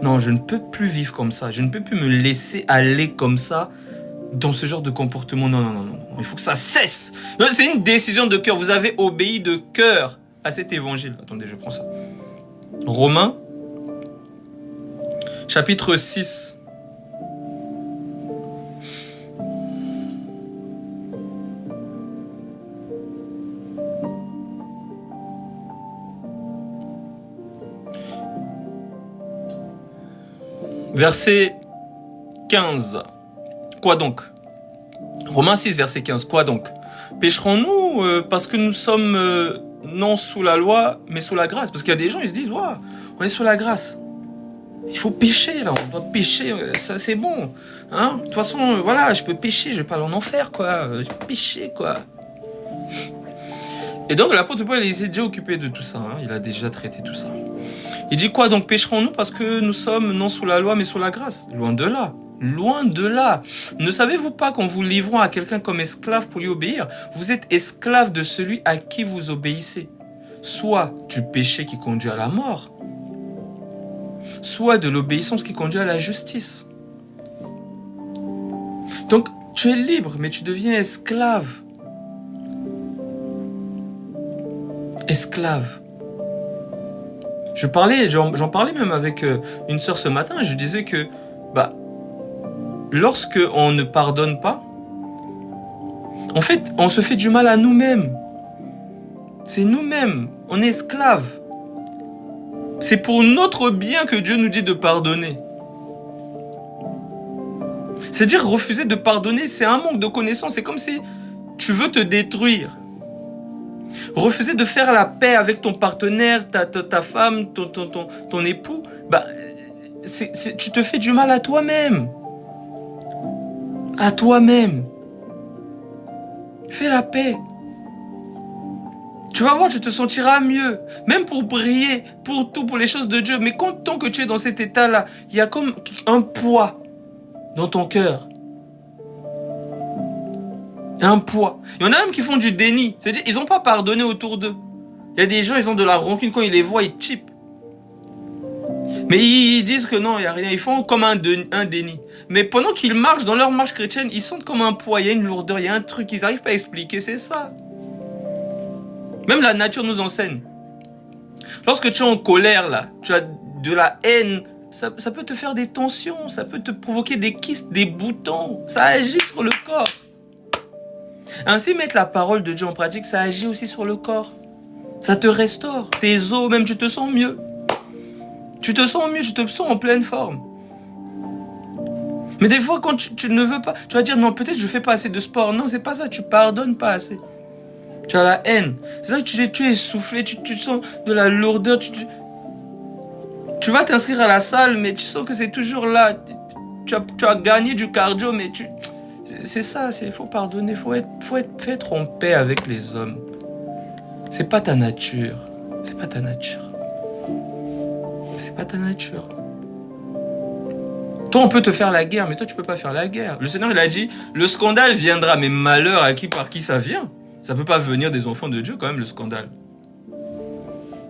Non, je ne peux plus vivre comme ça. Je ne peux plus me laisser aller comme ça dans ce genre de comportement. Non. Il faut que ça cesse. C'est une décision de cœur. Vous avez obéi de cœur à cet évangile. Attendez, je prends ça. Romains, chapitre 6. Verset 15. Quoi donc? Romains 6, verset 15. Quoi donc? Pécherons-nous parce que nous sommes non sous la loi, mais sous la grâce? Parce qu'il y a des gens, ils se disent, waouh, on est sous la grâce. Il faut pécher, là. On doit pécher, ça c'est bon. Hein? De toute façon, voilà, je peux pécher, je vais pas aller en enfer, quoi. Je peux pécher, quoi. Et donc, l'apôtre Paul, il s'est déjà occupé de tout ça. Hein? Il a déjà traité tout ça. Il dit quoi? Donc pécherons-nous parce que nous sommes non sous la loi mais sous la grâce? Loin de là. Loin de là. Ne savez-vous pas qu'en vous livrant à quelqu'un comme esclave pour lui obéir, vous êtes esclave de celui à qui vous obéissez? Soit du péché qui conduit à la mort, soit de l'obéissance qui conduit à la justice. Donc tu es libre mais tu deviens esclave. Esclave. J'en parlais même avec une sœur ce matin. Je disais que lorsque on ne pardonne pas, en fait, on se fait du mal à nous-mêmes. C'est nous-mêmes. On est esclaves. C'est pour notre bien que Dieu nous dit de pardonner. C'est-à-dire refuser de pardonner, c'est un manque de connaissance. C'est comme si tu veux te détruire. Refuser de faire la paix avec ton partenaire, ta femme, ton époux, tu te fais du mal à toi-même. À toi-même. Fais la paix. Tu vas voir, tu te sentiras mieux. Même pour prier, pour tout, pour les choses de Dieu. Mais tant que tu es dans cet état-là, il y a comme un poids dans ton cœur. Un poids. Il y en a même qui font du déni. C'est-à-dire ils n'ont pas pardonné autour d'eux. Il y a des gens, ils ont de la rancune. Quand ils les voient, ils chipent. Mais ils disent que non, il n'y a rien. Ils font comme un déni. Mais pendant qu'ils marchent dans leur marche chrétienne, ils sentent comme un poids. Il y a une lourdeur, il y a un truc qu'ils n'arrivent pas à expliquer. C'est ça. Même la nature nous enseigne. Lorsque tu es en colère, là, tu as de la haine, ça peut te faire des tensions, ça peut te provoquer des kystes, des boutons. Ça agit sur le corps. Ainsi, mettre la parole de Dieu en pratique, ça agit aussi sur le corps. Ça te restaure. Tes os, même, tu te sens mieux. Tu te sens mieux, tu te sens en pleine forme. Mais des fois, quand tu ne veux pas, tu vas dire, non, peut-être je ne fais pas assez de sport. Non, c'est pas ça, tu pardonnes pas assez. Tu as la haine. C'est ça que tu es essoufflé, tu sens de la lourdeur. Tu vas t'inscrire à la salle, mais tu sens que c'est toujours là. Tu as gagné du cardio, mais c'est ça, il faut pardonner, faut être en paix avec les hommes. C'est pas ta nature. C'est pas ta nature. C'est pas ta nature. Toi, on peut te faire la guerre, mais toi, tu peux pas faire la guerre. Le Seigneur, il a dit, le scandale viendra, mais malheur par qui ça vient. Ça peut pas venir des enfants de Dieu, quand même, le scandale.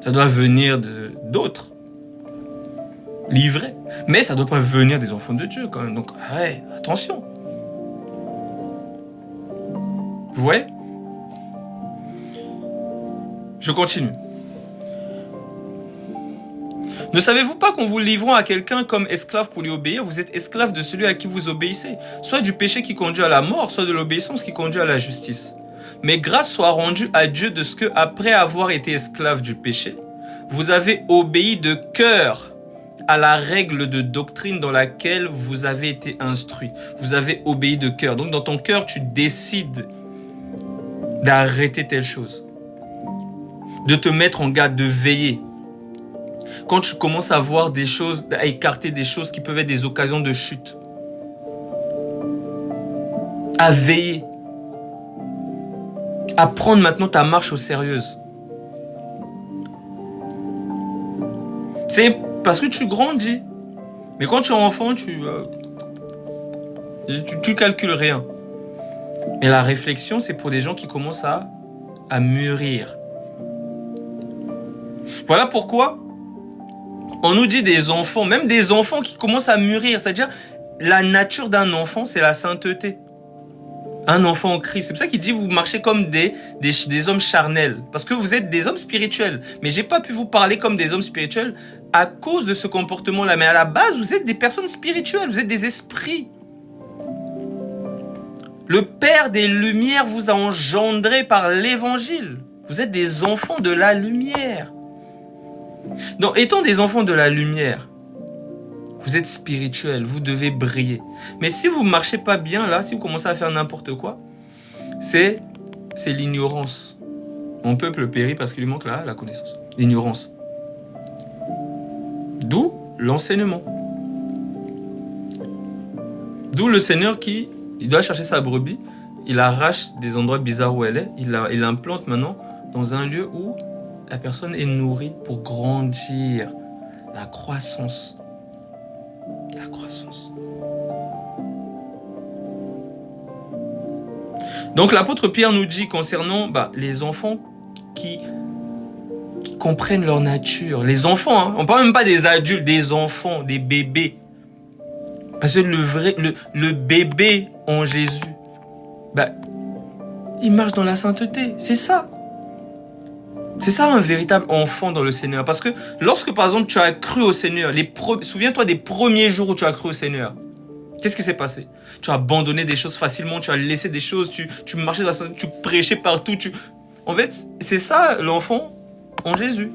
Ça doit venir d'autres. Livrés. Mais ça doit pas venir des enfants de Dieu, quand même. Donc, ouais, attention. Vous voyez? Je continue. Ne savez-vous pas qu'en vous livrant à quelqu'un comme esclave pour lui obéir, vous êtes esclave de celui à qui vous obéissez, soit du péché qui conduit à la mort, soit de l'obéissance qui conduit à la justice. Mais grâce soit rendue à Dieu de ce que, après avoir été esclave du péché, vous avez obéi de cœur à la règle de doctrine dans laquelle vous avez été instruit. Vous avez obéi de cœur. Donc dans ton cœur, tu décides d'arrêter telle chose, de te mettre en garde, de veiller. Quand tu commences à voir des choses, à écarter des choses qui peuvent être des occasions de chute, à veiller, à prendre maintenant ta marche au sérieux. C'est parce que tu grandis. Mais quand tu es enfant, tu calcules rien. Mais la réflexion, c'est pour des gens qui commencent à mûrir. Voilà pourquoi on nous dit des enfants, même des enfants qui commencent à mûrir. C'est-à-dire, la nature d'un enfant, c'est la sainteté. Un enfant en Christ. C'est pour ça qu'il dit, vous marchez comme des hommes charnels. Parce que vous êtes des hommes spirituels. Mais j'ai pas pu vous parler comme des hommes spirituels à cause de ce comportement-là. Mais à la base, vous êtes des personnes spirituelles. Vous êtes des esprits. Le Père des Lumières vous a engendré par l'Évangile. Vous êtes des enfants de la lumière. Donc, étant des enfants de la lumière, vous êtes spirituels, vous devez briller. Mais si vous ne marchez pas bien là, si vous commencez à faire n'importe quoi, c'est l'ignorance. Mon peuple périt parce qu'il lui manque la connaissance. L'ignorance. D'où l'enseignement. D'où le Seigneur il doit chercher sa brebis, il arrache des endroits bizarres où elle est, il l'implante maintenant dans un lieu où la personne est nourrie pour grandir. La croissance. La croissance. Donc l'apôtre Pierre nous dit concernant les enfants qui comprennent leur nature. Les enfants, hein, on ne parle même pas des adultes, des enfants, des bébés. Parce que le bébé en Jésus, il marche dans la sainteté. C'est ça. C'est ça un véritable enfant dans le Seigneur. Parce que lorsque par exemple tu as cru au Seigneur, souviens-toi des premiers jours où tu as cru au Seigneur. Qu'est-ce qui s'est passé? Tu as abandonné des choses facilement, tu as laissé des choses, tu marchais dans la sainteté, tu prêchais partout. En fait, c'est ça l'enfant en Jésus.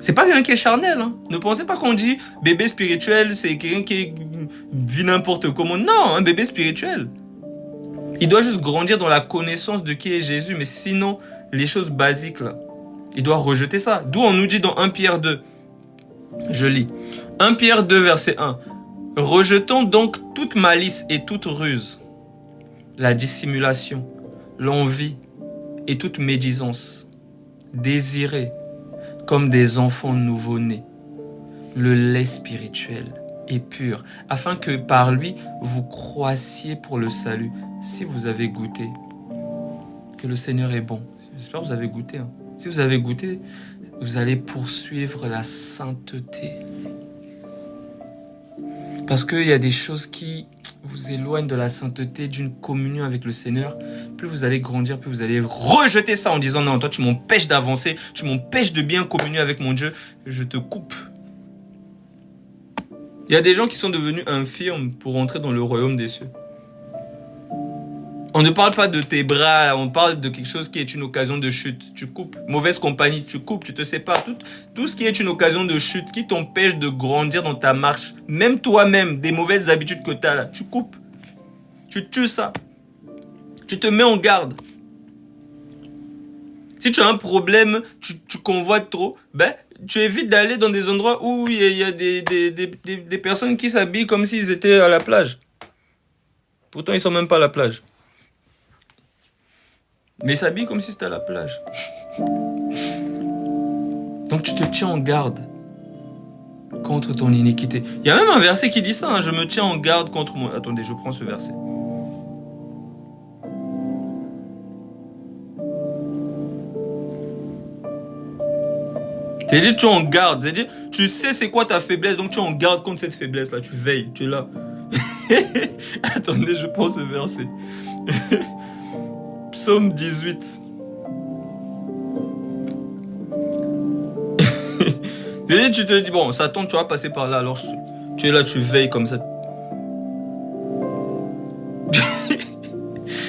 C'est pas quelqu'un qui est charnel. Hein. Ne pensez pas qu'on dit bébé spirituel, c'est quelqu'un qui vit n'importe comment. Non, un bébé spirituel. Il doit juste grandir dans la connaissance de qui est Jésus. Mais sinon, les choses basiques, là, il doit rejeter ça. D'où on nous dit dans 1 Pierre 2. Je lis. 1 Pierre 2, verset 1. Rejetons donc toute malice et toute ruse, la dissimulation, l'envie et toute médisance. Désirez, comme des enfants nouveau-nés, le lait spirituel, et pur, afin que par lui vous croissiez pour le salut, si vous avez goûté que le Seigneur est bon. J'espère que vous avez goûté. Hein. Si vous avez goûté, vous allez poursuivre la sainteté. Parce qu'il y a des choses qui vous éloignent de la sainteté, d'une communion avec le Seigneur. Plus vous allez grandir, plus vous allez rejeter ça en disant non, toi tu m'empêches d'avancer, tu m'empêches de bien communier avec mon Dieu, je te coupe. Il y a des gens qui sont devenus infirmes pour entrer dans le royaume des cieux. On ne parle pas de tes bras, on parle de quelque chose qui est une occasion de chute. Tu coupes. Mauvaise compagnie, tu coupes, tu te sépares. Tout ce qui est une occasion de chute, qui t'empêche de grandir dans ta marche, même toi-même, des mauvaises habitudes que tu as là, tu coupes. Tu tues ça. Tu te mets en garde. Si tu as un problème, tu convoites trop, ben, tu évites d'aller dans des endroits où il y a des personnes qui s'habillent comme s'ils étaient à la plage. Pourtant, ils ne sont même pas à la plage. Mais ils s'habillent comme si c'était à la plage. Donc tu te tiens en garde contre ton iniquité. Il y a même un verset qui dit ça, hein, je me tiens en garde contre mon... Attendez, je prends ce verset. C'est-à-dire tu es en garde, c'est-à-dire tu sais c'est quoi ta faiblesse, donc tu es en garde contre cette faiblesse-là, tu veilles, tu es là. Attendez, je prends ce verset. Psaume 18. C'est-à-dire tu te dis, bon, Satan, tu vas passer par là, alors tu es là, tu veilles comme ça.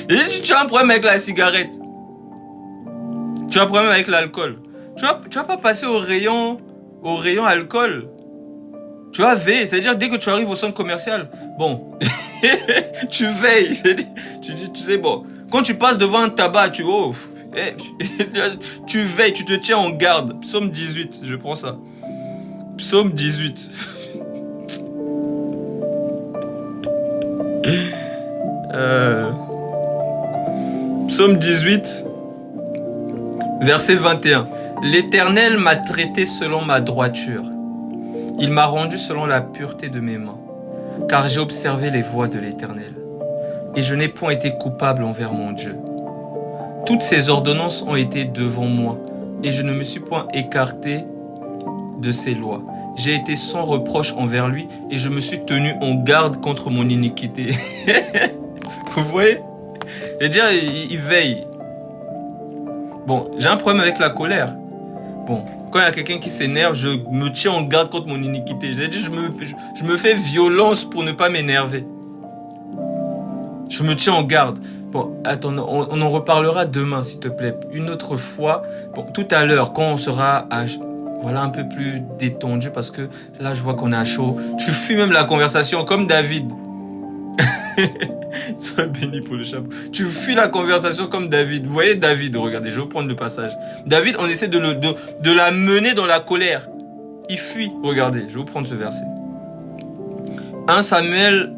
C'est-à-dire si tu as un problème avec la cigarette, tu as un problème avec l'alcool, tu vas pas passer au rayon alcool. Tu vas veiller, c'est-à-dire dès que tu arrives au centre commercial, bon, tu veilles, tu sais, bon, quand tu passes devant un tabac, tu veilles, tu te tiens en garde. Psaume 18, je prends ça. Psaume 18. Psaume 18, verset 21. L'Éternel m'a traité selon ma droiture. Il m'a rendu selon la pureté de mes mains. Car j'ai observé les voies de l'Éternel. Et je n'ai point été coupable envers mon Dieu. Toutes ses ordonnances ont été devant moi. Et je ne me suis point écarté de ses lois. J'ai été sans reproche envers lui. Et je me suis tenu en garde contre mon iniquité. Vous voyez? C'est-à-dire, il veille. Bon, j'ai un problème avec la colère. Bon, quand il y a quelqu'un qui s'énerve, je me tiens en garde contre mon iniquité. C'est-à-dire, je me fais violence pour ne pas m'énerver. Je me tiens en garde. Bon, attends, on en reparlera demain, s'il te plaît. Une autre fois. Bon, tout à l'heure, quand on sera voilà, un peu plus détendu, parce que là, je vois qu'on est à chaud. Tu fuis même la conversation, comme David. Sois béni pour le chapeau. Tu fuis la conversation comme David. Vous voyez David, regardez, je vais reprendre le passage. David, on essaie de la mener dans la colère. Il fuit. Regardez, je vais vous prendre ce verset. 1 Samuel,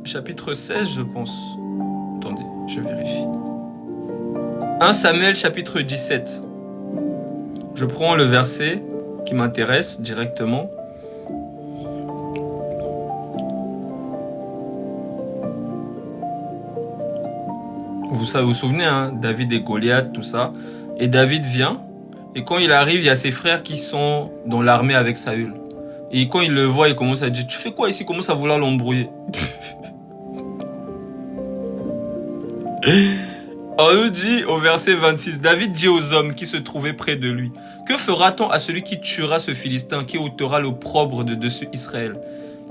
chapitre 16, je pense. Attendez, je vérifie. 1 Samuel, chapitre 17. Je prends le verset qui m'intéresse directement. Vous vous souvenez, hein, David et Goliath, tout ça. Et David vient, et quand il arrive, il y a ses frères qui sont dans l'armée avec Saül. Et quand il le voit, il commence à dire, tu fais quoi ici? Il commence à vouloir l'embrouiller. On nous dit au verset 26, David dit aux hommes qui se trouvaient près de lui, que fera-t-on à celui qui tuera ce Philistin, qui ôtera l'opprobre de dessus Israël?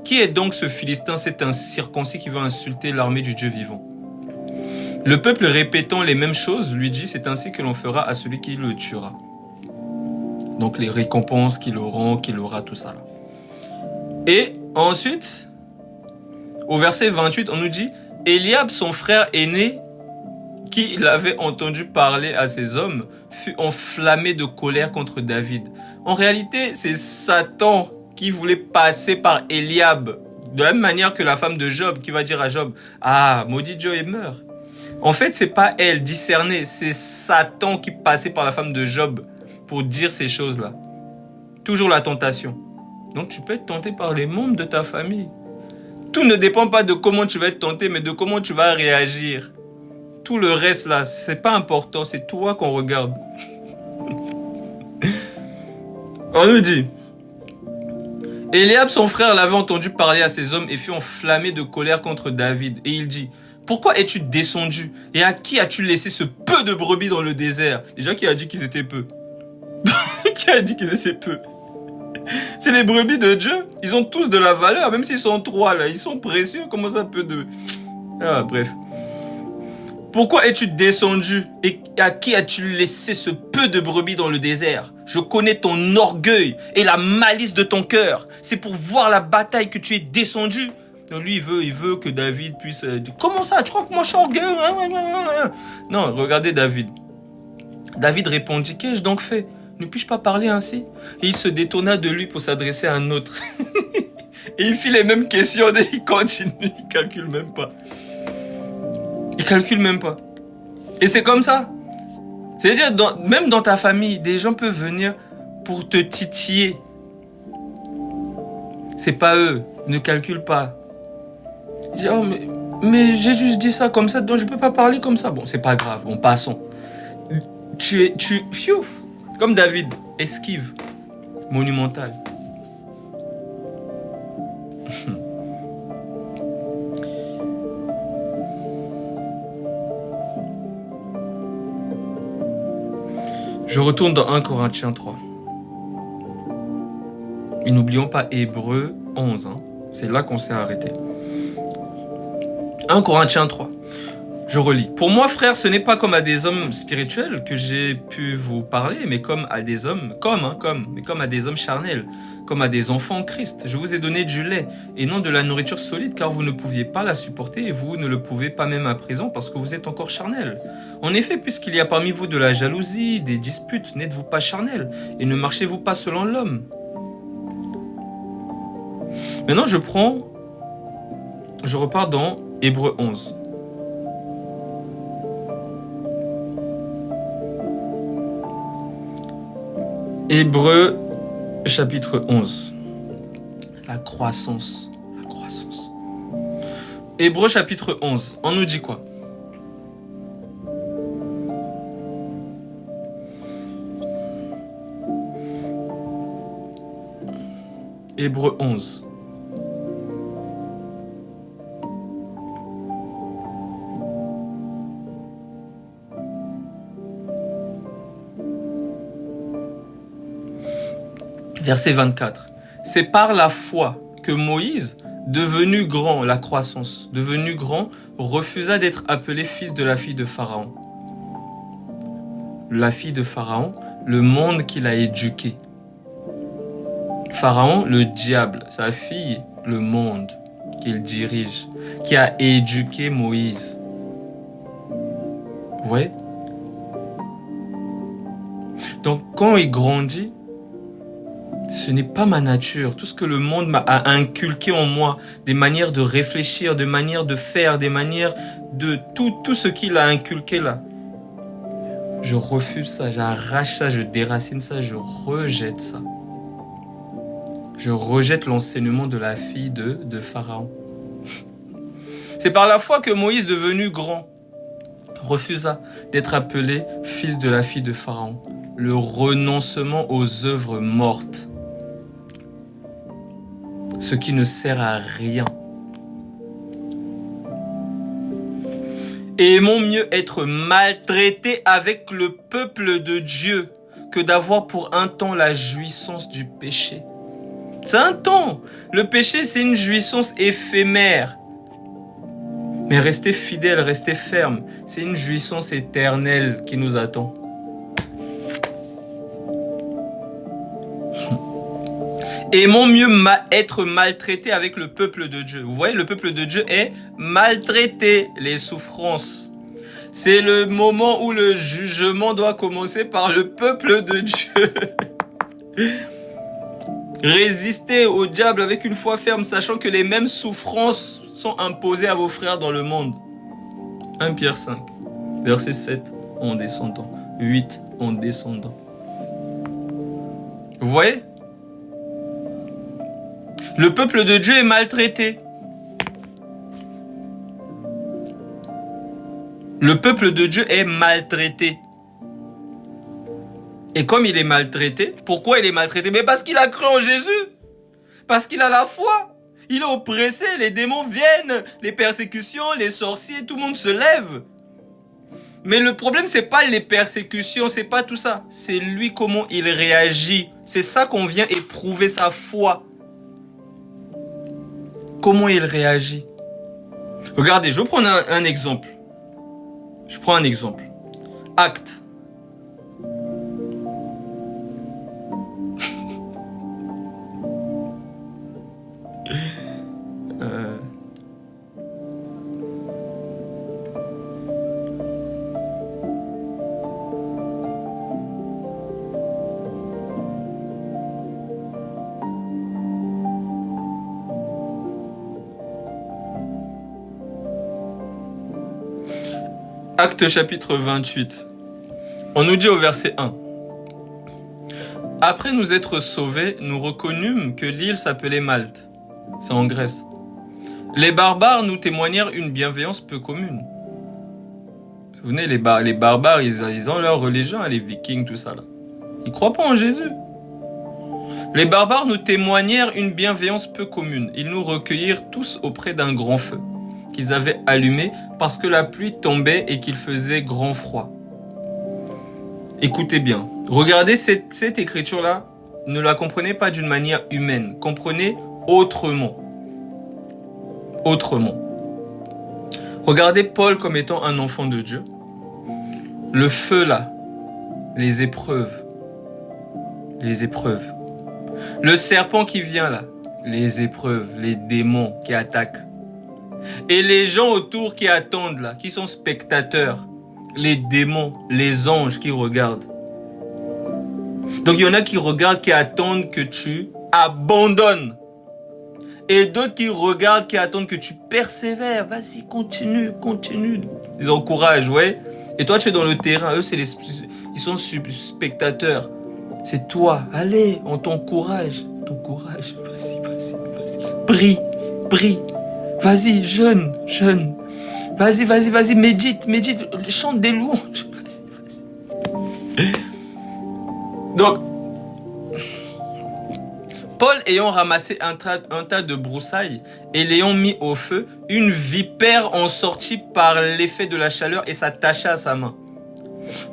Qui est donc ce Philistin, cet incirconcis qui va insulter l'armée du Dieu vivant? Le peuple répétant les mêmes choses lui dit, c'est ainsi que l'on fera à celui qui le tuera. Donc les récompenses qu'il aura, tout ça là. Et ensuite, au verset 28, on nous dit, Eliab, son frère aîné, qui l'avait entendu parler à ces hommes, fut enflammé de colère contre David. En réalité, c'est Satan qui voulait passer par Eliab, de la même manière que la femme de Job, qui va dire à Job, ah, maudit Dieu et meurt. En fait, c'est pas elle, discerner, c'est Satan qui passait par la femme de Job pour dire ces choses-là. Toujours la tentation. Donc tu peux être tenté par les membres de ta famille. Tout ne dépend pas de comment tu vas être tenté, mais de comment tu vas réagir. Tout le reste là, c'est pas important, c'est toi qu'on regarde. On nous dit, Eliab, son frère, l'avait entendu parler à ses hommes et fut enflammé de colère contre David. Et il dit, pourquoi es-tu descendu? Et à qui as-tu laissé ce peu de brebis dans le désert? Déjà, qui a dit qu'ils étaient peu? Qui a dit qu'ils étaient peu? C'est les brebis de Dieu. Ils ont tous de la valeur, même s'ils sont 3 là. Ils sont précieux. Comment ça peut de... Ah, bref. Pourquoi es-tu descendu et à qui as-tu laissé ce peu de brebis dans le désert? Je connais ton orgueil et la malice de ton cœur. C'est pour voir la bataille que tu es descendu. Donc lui, il veut que David puisse dire, comment ça? Tu crois que moi je suis orgueilleux? Non, regardez David. David répondit, qu'ai-je donc fait? Ne puis-je pas parler ainsi? Et il se détourna de lui pour s'adresser à un autre. Et il fit les mêmes questions et il continue, il calcule même pas. Il calcule même pas. Et c'est comme ça. C'est-à-dire, même dans ta famille, des gens peuvent venir pour te titiller. C'est pas eux. Ne calcule pas. Dis, oh, mais j'ai juste dit ça comme ça, donc je peux pas parler comme ça. Bon, c'est pas grave, bon, passons. Comme David, esquive. Monumental. Je retourne dans 1 Corinthiens 3. Et n'oublions pas Hébreux 11. Hein. C'est là qu'on s'est arrêté. 1 Corinthiens 3. Je relis. Pour moi, frère, ce n'est pas comme à des hommes spirituels que j'ai pu vous parler, mais comme à des hommes, comme à des hommes charnels, comme à des enfants en Christ. Je vous ai donné du lait et non de la nourriture solide, car vous ne pouviez pas la supporter et vous ne le pouvez pas même à présent parce que vous êtes encore charnel. En effet, puisqu'il y a parmi vous de la jalousie, des disputes, n'êtes-vous pas charnel et ne marchez-vous pas selon l'homme? Maintenant, je repars dans Hébreux 11. Hébreux chapitre 11. La croissance. Hébreux chapitre 11. On nous dit quoi? Hébreux 11. Verset 24. C'est par la foi que Moïse, devenu grand, la croissance, devenu grand, refusa d'être appelé fils de la fille de Pharaon. La fille de Pharaon, le monde qu'il a éduqué. Pharaon, le diable, sa fille, le monde qu'il dirige, qui a éduqué Moïse. Vous voyez? Donc, quand il grandit, ce n'est pas ma nature. Tout ce que le monde m'a inculqué en moi, des manières de réfléchir, des manières de faire, des manières de tout ce qu'il a inculqué là. Je refuse ça, j'arrache ça, je déracine ça, je rejette ça. Je rejette l'enseignement de la fille de Pharaon. C'est par la foi que Moïse, devenu grand, refusa d'être appelé fils de la fille de Pharaon. Le renoncement aux œuvres mortes. Ce qui ne sert à rien. Et aimons mieux être maltraités avec le peuple de Dieu que d'avoir pour un temps la jouissance du péché. C'est un temps. Le péché, c'est une jouissance éphémère. Mais restez fidèles, restez fermes. C'est une jouissance éternelle qui nous attend. Aimons mieux être maltraités avec le peuple de Dieu. Vous voyez, le peuple de Dieu est maltraité, les souffrances. C'est le moment où le jugement doit commencer par le peuple de Dieu. Résistez au diable avec une foi ferme, sachant que les mêmes souffrances sont imposées à vos frères dans le monde. 1 Pierre 5, verset 7, en descendant. 8, en descendant. Vous voyez? Le peuple de Dieu est maltraité. Le peuple de Dieu est maltraité. Et comme il est maltraité, pourquoi il est maltraité? Mais parce qu'il a cru en Jésus. Parce qu'il a la foi. Il est oppressé, les démons viennent, les persécutions, les sorciers, tout le monde se lève. Mais le problème, c'est pas les persécutions, c'est pas tout ça. C'est lui, comment il réagit. C'est ça qu'on vient éprouver sa foi. Comment il réagit. Regardez, je vais prendre un exemple. Je prends un exemple. Acte. Acte chapitre 28. On nous dit au verset 1. Après nous être sauvés, nous reconnûmes que l'île s'appelait Malte. C'est en Grèce. Les barbares nous témoignèrent une bienveillance peu commune. Vous vous souvenez, les barbares, ils ont leur religion, les vikings, tout ça là. Ils croient pas en Jésus. Les barbares nous témoignèrent une bienveillance peu commune. Ils nous recueillirent tous auprès d'un grand feu qu'ils avaient allumé parce que la pluie tombait et qu'il faisait grand froid. Écoutez bien, regardez cette écriture-là, ne la comprenez pas d'une manière humaine, comprenez autrement. Autrement. Regardez Paul comme étant un enfant de Dieu. Le feu là, les épreuves. Le serpent qui vient là, les épreuves, les démons qui attaquent. Et les gens autour qui attendent là, qui sont spectateurs, les démons, les anges qui regardent. Donc il y en a qui regardent, qui attendent que tu abandonnes. Et d'autres qui regardent, qui attendent que tu persévères. Vas-y, continue. Ils encouragent, ouais. Et toi tu es dans le terrain, eux ils sont spectateurs. C'est toi, allez, on t'encourage. Vas-y. Prie. Vas-y, jeûne. Vas-y, médite, chante des louanges. Vas-y. Donc, Paul ayant ramassé un tas de broussailles et l'ayant mis au feu, une vipère en sortit par l'effet de la chaleur et s'attacha à sa main.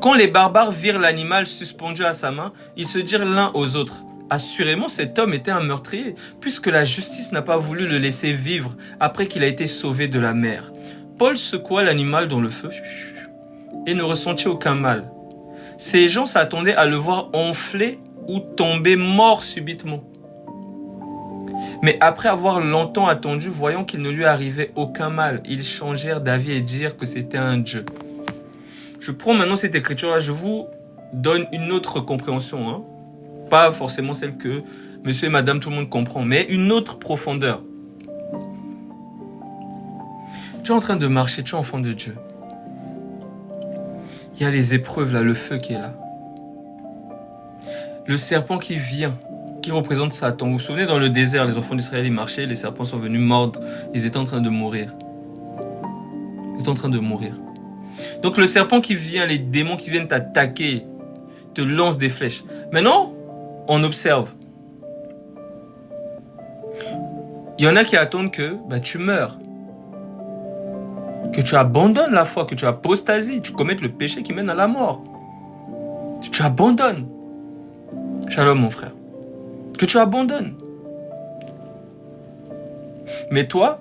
Quand les barbares virent l'animal suspendu à sa main, ils se dirent l'un aux autres. Assurément, cet homme était un meurtrier, puisque la justice n'a pas voulu le laisser vivre après qu'il a été sauvé de la mer. Paul secoua l'animal dans le feu et ne ressentit aucun mal. Ces gens s'attendaient à le voir enfler ou tomber mort subitement. Mais après avoir longtemps attendu, voyant qu'il ne lui arrivait aucun mal, ils changèrent d'avis et dirent que c'était un dieu. Je prends maintenant cette écriture-là, je vous donne une autre compréhension, hein. Pas forcément celle que monsieur et madame tout le monde comprend, mais une autre profondeur. Tu es en train de marcher, tu es enfant de Dieu. Il y a les épreuves là, le feu qui est là. Le serpent qui vient, qui représente Satan. Vous vous souvenez, dans le désert, les enfants d'Israël ils marchaient, les serpents sont venus mordre, ils étaient en train de mourir. Donc le serpent qui vient, les démons qui viennent t'attaquer, te lancent des flèches. Maintenant, on observe. Il y en a qui attendent que tu meurs. Que tu abandonnes la foi, que tu apostasies, tu commettes le péché qui mène à la mort. Que tu abandonnes. Shalom mon frère. Que tu abandonnes. Mais toi,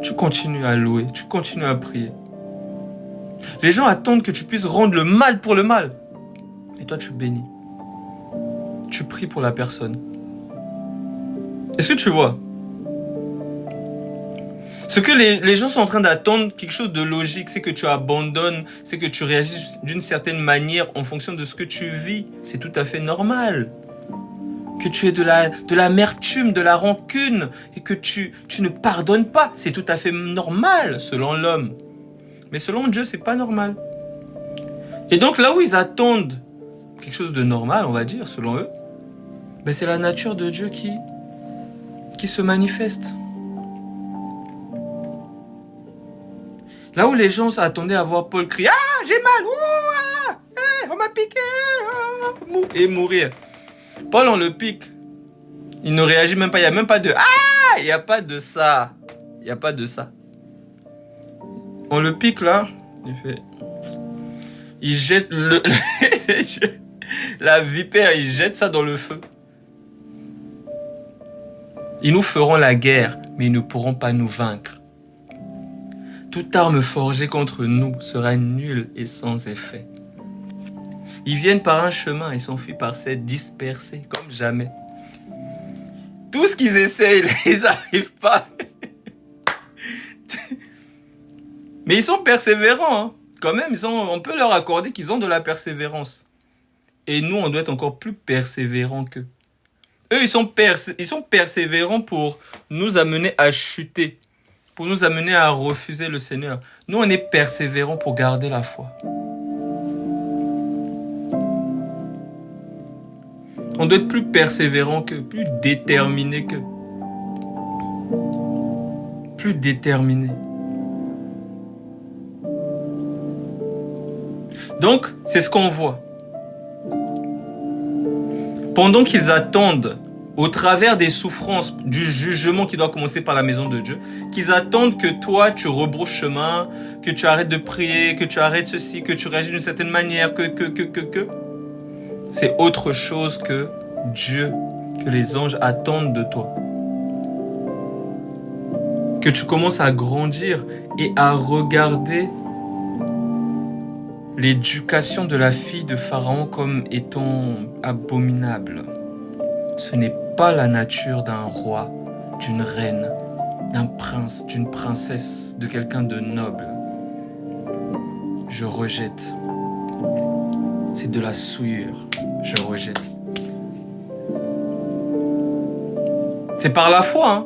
tu continues à louer, tu continues à prier. Les gens attendent que tu puisses rendre le mal pour le mal. Mais toi, tu bénis. Tu pries pour la personne. Est-ce que tu vois? Ce que les gens sont en train d'attendre, quelque chose de logique, c'est que tu abandonnes, c'est que tu réagis d'une certaine manière en fonction de ce que tu vis. C'est tout à fait normal. Que tu aies de l'amertume, de la rancune et que tu ne pardonnes pas. C'est tout à fait normal selon l'homme. Mais selon Dieu, c'est pas normal. Et donc là où ils attendent quelque chose de normal, on va dire, selon eux, c'est la nature de Dieu qui qui se manifeste. Là où les gens s'attendaient à voir Paul crier « Ah, j'ai mal, ouah, on m'a piqué, et mourir. Paul, on le pique. Il ne réagit même pas, il n'y a même pas de « Ah !» Il n'y a pas de ça. Il n'y a pas de ça. On le pique là, il fait... Il jette la vipère, il jette ça dans le feu. Ils nous feront la guerre, mais ils ne pourront pas nous vaincre. Toute arme forgée contre nous sera nulle et sans effet. Ils viennent par un chemin et s'enfuient par cette dispersée, comme jamais. Tout ce qu'ils essayent, ils n'arrivent pas. Mais ils sont persévérants, hein. Quand même, on peut leur accorder qu'ils ont de la persévérance. Et nous, on doit être encore plus persévérants qu'eux. Eux, ils sont persévérants pour nous amener à chuter, pour nous amener à refuser le Seigneur. Nous, on est persévérants pour garder la foi. On doit être plus persévérant qu'eux, plus déterminé qu'eux. Plus déterminé. Donc, c'est ce qu'on voit. Pendant qu'ils attendent, au travers des souffrances, du jugement qui doit commencer par la maison de Dieu, qu'ils attendent que toi, tu rebrousses chemin, que tu arrêtes de prier, que tu arrêtes ceci, que tu réagis d'une certaine manière, que. C'est autre chose que Dieu, que les anges attendent de toi. Que tu commences à grandir et à regarder l'éducation de la fille de Pharaon comme étant abominable. Ce n'est pas la nature d'un roi, d'une reine, d'un prince, d'une princesse, de quelqu'un de noble. Je rejette. C'est de la souillure. Je rejette. C'est par la foi. Hein.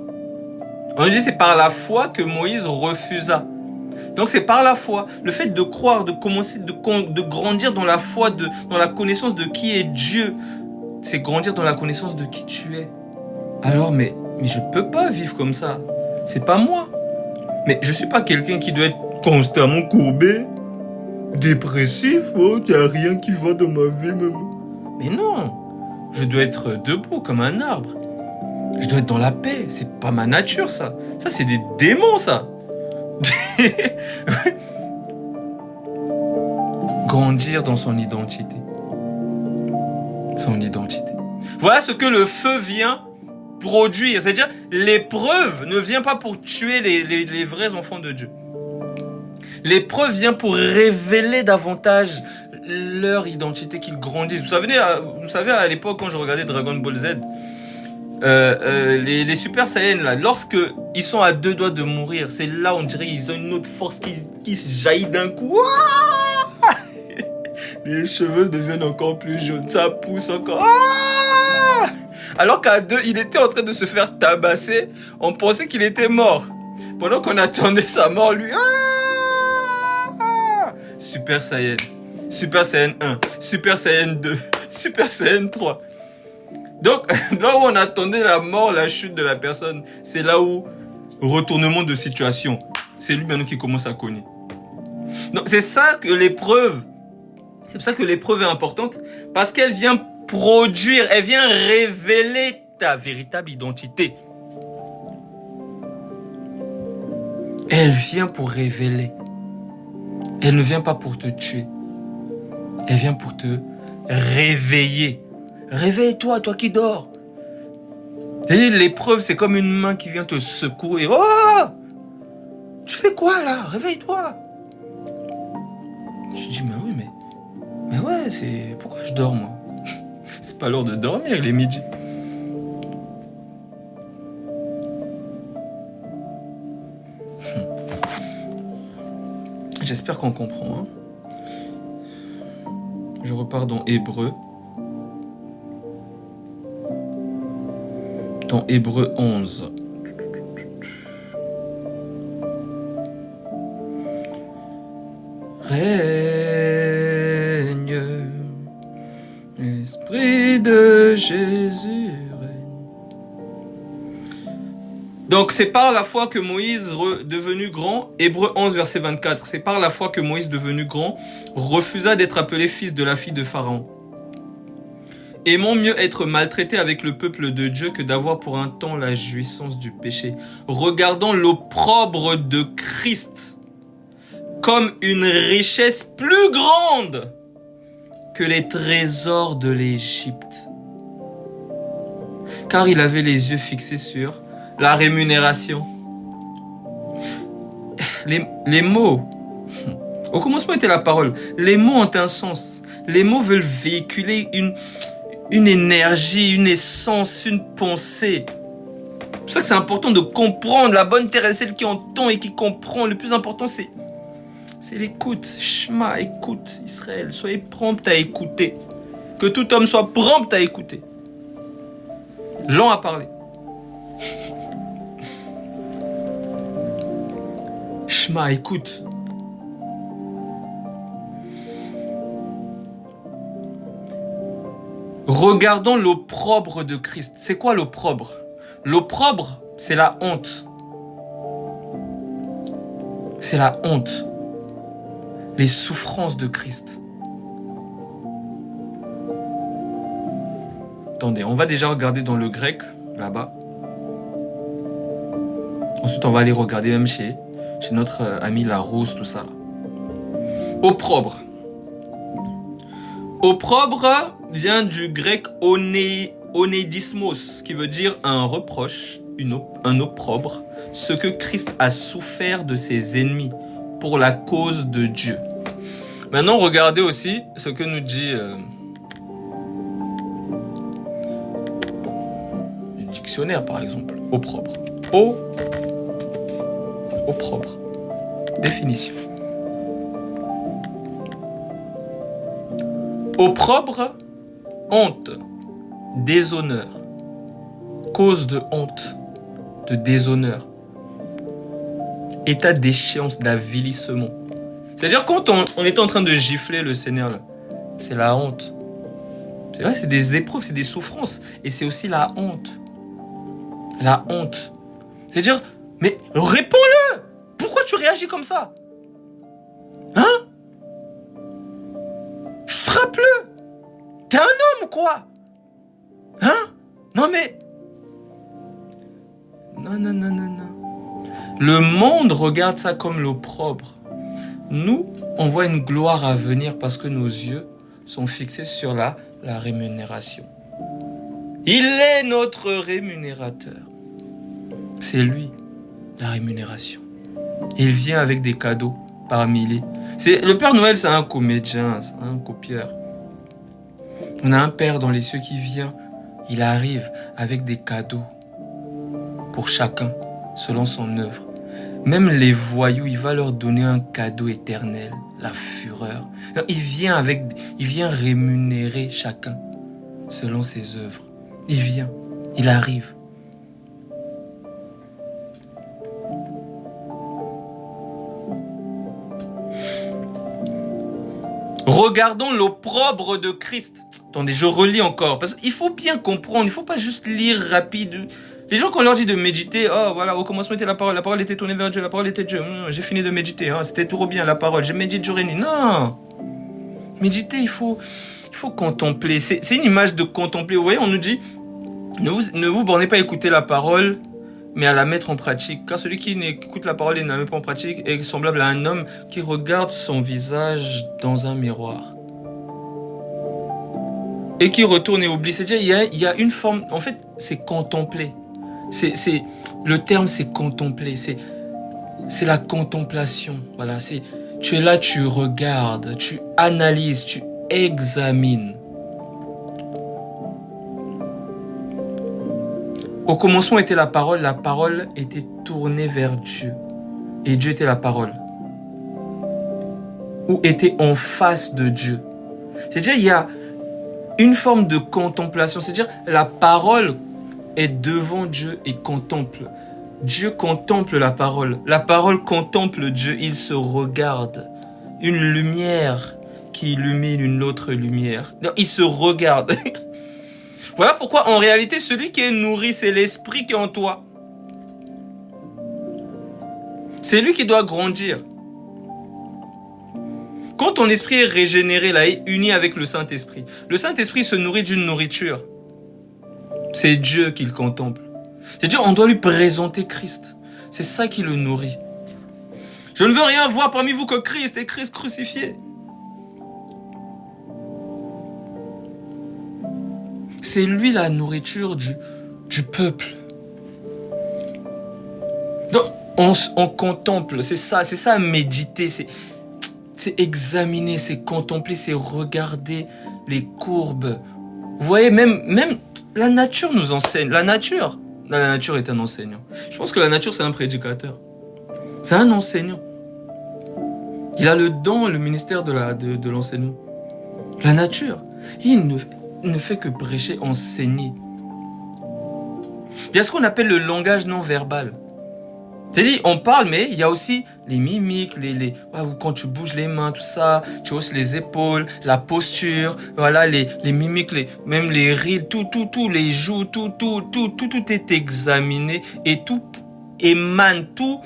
On dit c'est par la foi que Moïse refusa. Donc c'est par la foi. Le fait de croire, de commencer, de grandir dans la foi, dans la connaissance de qui est Dieu, c'est grandir dans la connaissance de qui tu es. Alors, mais je peux pas vivre comme ça. C'est pas moi. Mais je suis pas quelqu'un qui doit être constamment courbé, dépressif. Oh, y a rien qui va dans ma vie même. Mais non. Je dois être debout comme un arbre. Je dois être dans la paix. C'est pas ma nature, ça. Ça, c'est des démons, ça. Grandir dans son identité. Son identité. Voilà ce que le feu vient produire. C'est-à-dire, l'épreuve ne vient pas pour tuer les vrais enfants de Dieu. L'épreuve vient pour révéler davantage leur identité, qu'ils grandissent. Vous savez, à l'époque, quand je regardais Dragon Ball Z, les Super Saiyans, là, lorsque ils sont à deux doigts de mourir, c'est là, on dirait, ils ont une autre force qui jaillit d'un coup. Les cheveux deviennent encore plus jaunes, ça pousse encore. Alors qu'à deux, il était en train de se faire tabasser, on pensait qu'il était mort. Pendant qu'on attendait sa mort, lui... Super Saiyan. Super Saiyan 1, Super Saiyan 2, Super Saiyan 3. Donc, là où on attendait la mort, la chute de la personne, c'est là où, retournement de situation, c'est lui maintenant qui commence à cogner. Donc, c'est ça que l'épreuve, c'est pour ça que l'épreuve est importante, parce qu'elle vient produire, elle vient révéler ta véritable identité. Elle vient pour révéler. Elle ne vient pas pour te tuer. Elle vient pour te réveiller. Réveille-toi, toi qui dors. L'épreuve, c'est comme une main qui vient te secouer. Oh! Tu fais quoi là? Réveille-toi. Je dis, mais oui, mais ouais, c'est... Pourquoi je dors, moi? C'est pas l'heure de dormir, il est midi. J'espère qu'on comprend. Hein. Je repars dans Hébreu. Dans Hébreu 11. Règne, l'Esprit de Jésus règne. Donc c'est par la foi que Moïse, devenu grand, Hébreux 11, verset 24, c'est par la foi que Moïse, devenu grand, refusa d'être appelé fils de la fille de Pharaon. Aimons mieux être maltraités avec le peuple de Dieu que d'avoir pour un temps la jouissance du péché. Regardons l'opprobre de Christ comme une richesse plus grande que les trésors de l'Égypte. Car il avait les yeux fixés sur la rémunération. Les mots, au commencement était la parole. Les mots ont un sens. Les mots veulent véhiculer une énergie, une essence, une pensée. C'est pour ça que c'est important de comprendre. La bonne terre est celle qui entend et qui comprend. Le plus important, c'est l'écoute. Shema, écoute, Israël. Soyez prompt à écouter. Que tout homme soit prompt à écouter. Lent à parler. Shema, écoute. Regardons l'opprobre de Christ. C'est quoi l'opprobre? L'opprobre, c'est la honte. C'est la honte. Les souffrances de Christ. Attendez, on va déjà regarder dans le grec, là-bas. Ensuite, on va aller regarder même chez notre ami Larousse, tout ça là. Opprobre. Opprobre vient du grec onédismos, qui veut dire un reproche, un opprobre, ce que Christ a souffert de ses ennemis pour la cause de Dieu. Maintenant, regardez aussi ce que nous dit le dictionnaire, par exemple. Opprobre. Opprobre. Définition. Opprobre, honte, déshonneur, cause de honte, de déshonneur, état d'échéance, d'avilissement. C'est-à-dire quand on est en train de gifler le Seigneur, là, c'est la honte. C'est vrai, c'est des épreuves, c'est des souffrances, et c'est aussi la honte. La honte. C'est-à-dire, mais réponds-le! Pourquoi tu réagis comme ça? Hein? Frappe-le! T'es un homme ou quoi? Hein? Non mais... Non. Le monde regarde ça comme l'opprobre. Nous, on voit une gloire à venir parce que nos yeux sont fixés sur la rémunération. Il est notre rémunérateur. C'est lui, la rémunération. Il vient avec des cadeaux par milliers. Le Père Noël, c'est un comédien, c'est un copieur. On a un Père dans les cieux qui vient. Il arrive avec des cadeaux pour chacun, selon son œuvre. Même les voyous, il va leur donner un cadeau éternel, la fureur. Il vient rémunérer chacun, selon ses œuvres. Il vient, il arrive. Regardons l'opprobre de Christ. Attendez, je relis encore. Parce qu'il faut bien comprendre. Il ne faut pas juste lire rapide. Les gens, quand on leur dit de méditer, oh voilà, au commencement était la parole était tournée vers Dieu, la parole était Dieu. J'ai fini de méditer, hein, c'était trop bien la parole. Je médite jour et nuit. Non! Méditer, il faut contempler. C'est une image de contempler. Vous voyez, on nous dit, ne vous bornez pas à écouter la parole, mais à la mettre en pratique. Car celui qui n'écoute la parole et ne la met pas en pratique est semblable à un homme qui regarde son visage dans un miroir. Et qui retourne et oublie. C'est-à-dire, il y a une forme... En fait, c'est contempler. Le terme, c'est contempler. C'est la contemplation. Voilà, tu es là, tu regardes, tu analyses, tu examines. Au commencement était la parole était tournée vers Dieu. Et Dieu était la parole. Ou était en face de Dieu. C'est-à-dire, il y a une forme de contemplation. C'est-à-dire, la parole est devant Dieu et contemple. Dieu contemple la parole. La parole contemple Dieu. Il se regarde. Une lumière qui illumine une autre lumière. Il se regarde. Voilà pourquoi, en réalité, celui qui est nourri, c'est l'esprit qui est en toi. C'est lui qui doit grandir. Quand ton esprit est régénéré, là, est uni avec le Saint-Esprit, le Saint-Esprit se nourrit d'une nourriture. C'est Dieu qui le contemple. C'est-à-dire, on doit lui présenter Christ. C'est ça qui le nourrit. Je ne veux rien voir parmi vous que Christ et Christ crucifié. C'est lui la nourriture du peuple. Donc, on contemple, c'est ça méditer, c'est examiner, c'est contempler, c'est regarder les courbes. Vous voyez, même la nature nous enseigne. La nature est un enseignant. Je pense que la nature, c'est un prédicateur. C'est un enseignant. Il a le don, le ministère de l'enseignement. La nature, il ne fait que prêcher, enseigner. Il y a ce qu'on appelle le langage non verbal. C'est-à-dire, on parle, mais il y a aussi les mimiques, quand tu bouges les mains, tout ça, tu hausses les épaules, la posture, voilà, les mimiques, même les rides, tout, les joues, tout est examiné et tout émane, tout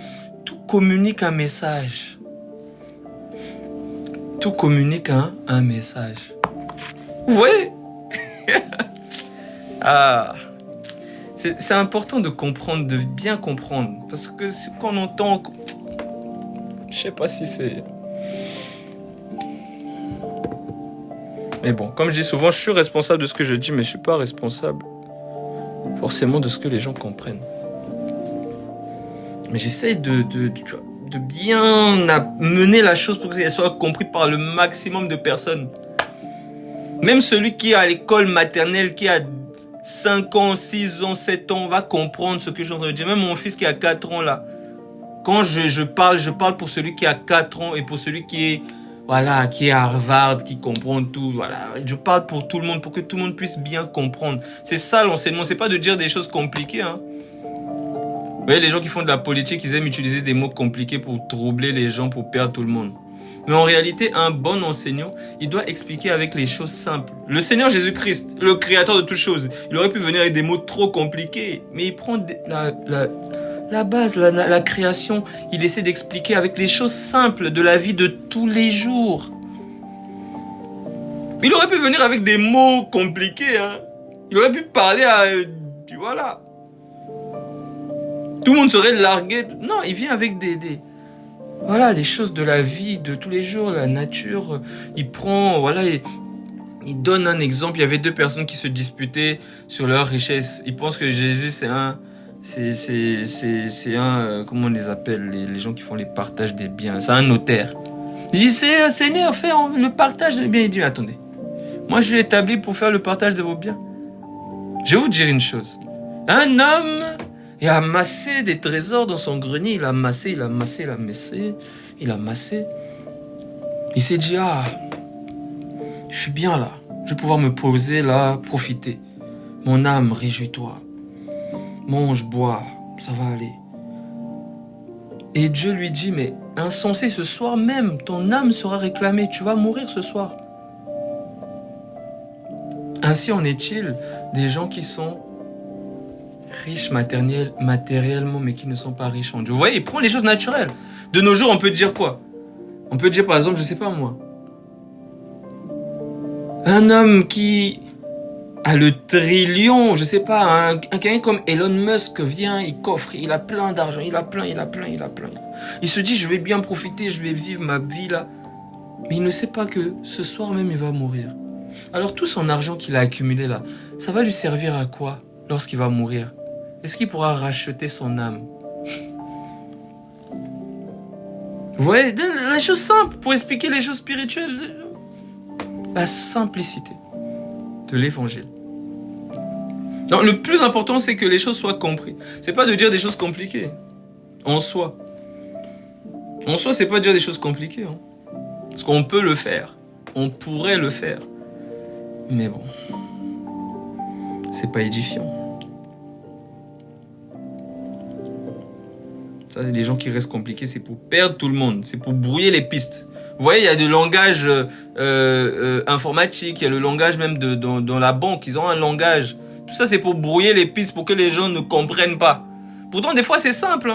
communique un message. Tout communique un message. Vous voyez? Ah. C'est important de comprendre, de bien comprendre. Parce que ce qu'on entend... Je sais pas si c'est... Mais bon, comme je dis souvent, je suis responsable de ce que je dis, mais je suis pas responsable forcément de ce que les gens comprennent. Mais j'essaye de bien mener la chose pour qu'elle soit comprise par le maximum de personnes. Même celui qui est à l'école maternelle, qui a 5 ans, 6 ans, 7 ans, va comprendre ce que je suis en train de dire. Même mon fils qui a 4 ans là. Quand je parle pour celui qui a 4 ans et pour celui qui est à Harvard, qui comprend tout. Voilà. Je parle pour tout le monde, pour que tout le monde puisse bien comprendre. C'est ça l'enseignement, c'est pas de dire des choses compliquées. Vous voyez, les gens qui font de la politique, ils aiment utiliser des mots compliqués pour troubler les gens, pour perdre tout le monde. Mais en réalité, un bon enseignant, il doit expliquer avec les choses simples. Le Seigneur Jésus-Christ, le créateur de toutes choses, il aurait pu venir avec des mots trop compliqués, mais il prend la base, la création, il essaie d'expliquer avec les choses simples de la vie de tous les jours. Il aurait pu venir avec des mots compliqués. Il aurait pu parler à... Voilà. Tout le monde serait largué. Non, il vient avec voilà, les choses de la vie de tous les jours, la nature. Il prend, voilà, il donne un exemple. Il y avait 2 personnes qui se disputaient sur leur richesse. Ils pensent que Jésus, c'est un, comment on les appelle, les gens qui font les partages des biens. C'est un notaire. Il dit, Seigneur, fais le partage des biens. Il dit, attendez, moi je suis établi pour faire le partage de vos biens. Je vais vous dire une chose. Un homme... Il a amassé des trésors dans son grenier. Il a amassé. Il s'est dit, je suis bien là. Je vais pouvoir me poser là, profiter. Mon âme, réjouis-toi. Mange, bois, ça va aller. Et Dieu lui dit, mais insensé, ce soir même, ton âme sera réclamée. Tu vas mourir ce soir. Ainsi en est-il des gens qui sont riches matériellement, mais qui ne sont pas riches en Dieu. Vous voyez, il prend les choses naturelles. De nos jours, on peut dire quoi? On peut dire, par exemple, je sais pas moi, un homme qui a le trillion, je sais pas, quelqu'un comme Elon Musk vient, il coffre, il a plein d'argent, il a plein. Il se dit, je vais bien profiter, je vais vivre ma vie là. Mais il ne sait pas que ce soir même, il va mourir. Alors tout son argent qu'il a accumulé là, ça va lui servir à quoi lorsqu'il va mourir? Est-ce qu'il pourra racheter son âme? Vous voyez, la chose simple pour expliquer les choses spirituelles. La simplicité de l'évangile. Donc le plus important, c'est que les choses soient comprises. C'est pas de dire des choses compliquées. En soi. En soi, c'est pas dire des choses compliquées. Parce qu'on peut le faire. On pourrait le faire. Mais bon. C'est pas édifiant. Ça, les gens qui restent compliqués, c'est pour perdre tout le monde. C'est pour brouiller les pistes. Vous voyez, il y a des langages informatiques, il y a le langage même dans la banque. Ils ont un langage. Tout ça, c'est pour brouiller les pistes, pour que les gens ne comprennent pas. Pourtant, des fois, c'est simple.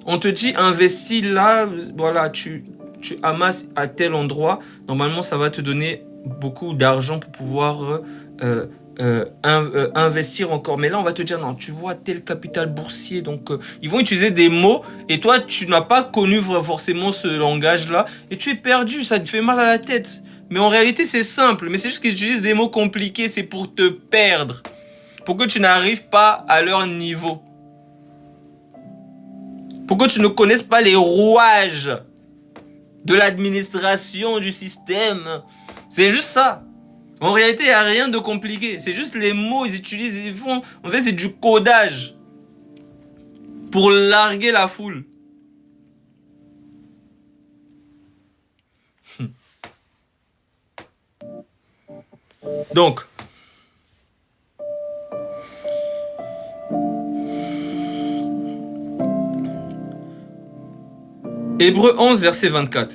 On te dit, investis là, voilà, tu amasses à tel endroit. Normalement, ça va te donner beaucoup d'argent pour pouvoir investir encore. Mais là, on va te dire, non, tu vois, tel capital boursier. Donc, ils vont utiliser des mots et toi, tu n'as pas connu forcément ce langage-là et tu es perdu, ça te fait mal à la tête. Mais en réalité, c'est simple. Mais c'est juste qu'ils utilisent des mots compliqués, c'est pour te perdre. Pour que tu n'arrives pas à leur niveau. Pour que tu ne connaisses pas les rouages de l'administration, du système. C'est juste ça. En réalité, il n'y a rien de compliqué. C'est juste les mots, ils utilisent, ils font... En fait, c'est du codage. Pour larguer la foule. Donc... Hébreux 11, verset 24.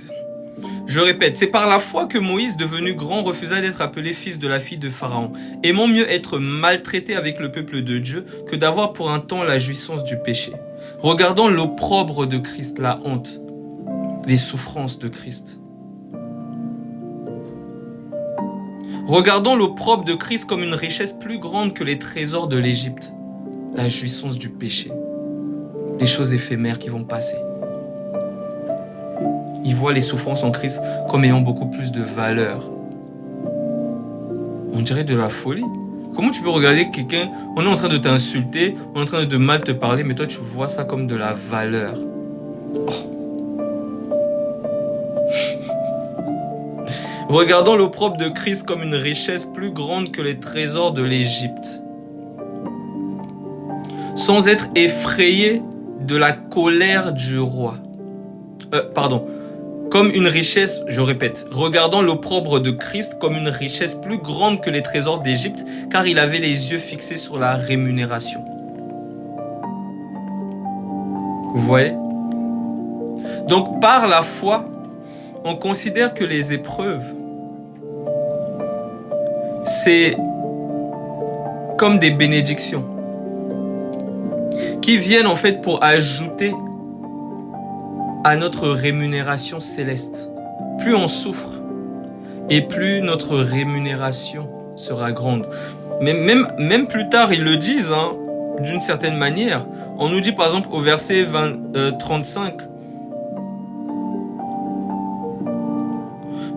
Je répète, c'est par la foi que Moïse, devenu grand, refusa d'être appelé fils de la fille de Pharaon, aimant mieux être maltraité avec le peuple de Dieu que d'avoir pour un temps la jouissance du péché. Regardons l'opprobre de Christ, la honte, les souffrances de Christ. Regardons l'opprobre de Christ comme une richesse plus grande que les trésors de l'Égypte, la jouissance du péché, les choses éphémères qui vont passer. Il voit les souffrances en Christ comme ayant beaucoup plus de valeur. On dirait de la folie. Comment tu peux regarder quelqu'un, on est en train de t'insulter, on est en train de mal te parler, mais toi tu vois ça comme de la valeur. Oh. Regardons l'opprobre de Christ comme une richesse plus grande que les trésors de l'Égypte. Sans être effrayé de la colère du roi. Comme une richesse, je répète, regardons l'opprobre de Christ comme une richesse plus grande que les trésors d'Égypte, car il avait les yeux fixés sur la rémunération. Vous voyez? Donc par la foi, on considère que les épreuves, c'est comme des bénédictions qui viennent en fait pour ajouter à notre rémunération céleste. Plus on souffre et plus notre rémunération sera grande. Mais même plus tard, ils le disent, hein, d'une certaine manière. On nous dit par exemple au verset 35,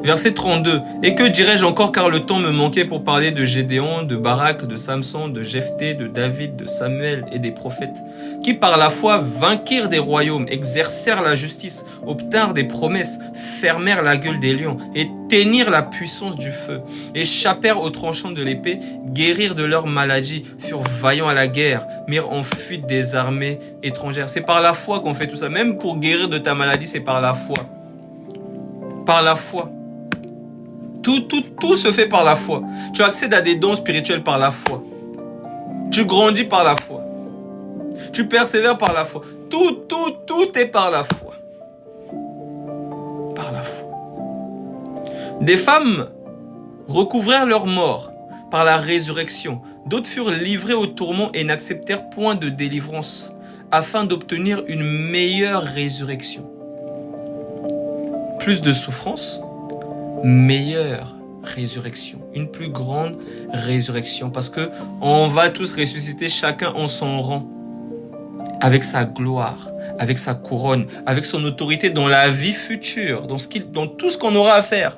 verset 32. Et que dirais-je encore, car le temps me manquait pour parler de Gédéon, de Barak, de Samson, de Jephthé, de David, de Samuel et des prophètes, qui par la foi vainquirent des royaumes, exercèrent la justice, obtinrent des promesses, fermèrent la gueule des lions, éteignirent la puissance du feu, échappèrent aux tranchants de l'épée, guérirent de leurs maladies, furent vaillants à la guerre, mirent en fuite des armées étrangères. C'est par la foi qu'on fait tout ça. Même pour guérir de ta maladie, c'est par la foi. Par la foi. Tout se fait par la foi. Tu accèdes à des dons spirituels par la foi. Tu grandis par la foi. Tu persévères par la foi. Tout est par la foi. Par la foi. Des femmes recouvrèrent leur mort par la résurrection. D'autres furent livrées au tourment et n'acceptèrent point de délivrance, afin d'obtenir une meilleure résurrection. Plus de souffrance, meilleure résurrection, une plus grande résurrection, parce que on va tous ressusciter chacun en son rang, avec sa gloire, avec sa couronne, avec son autorité dans la vie future, dans tout ce qu'on aura à faire.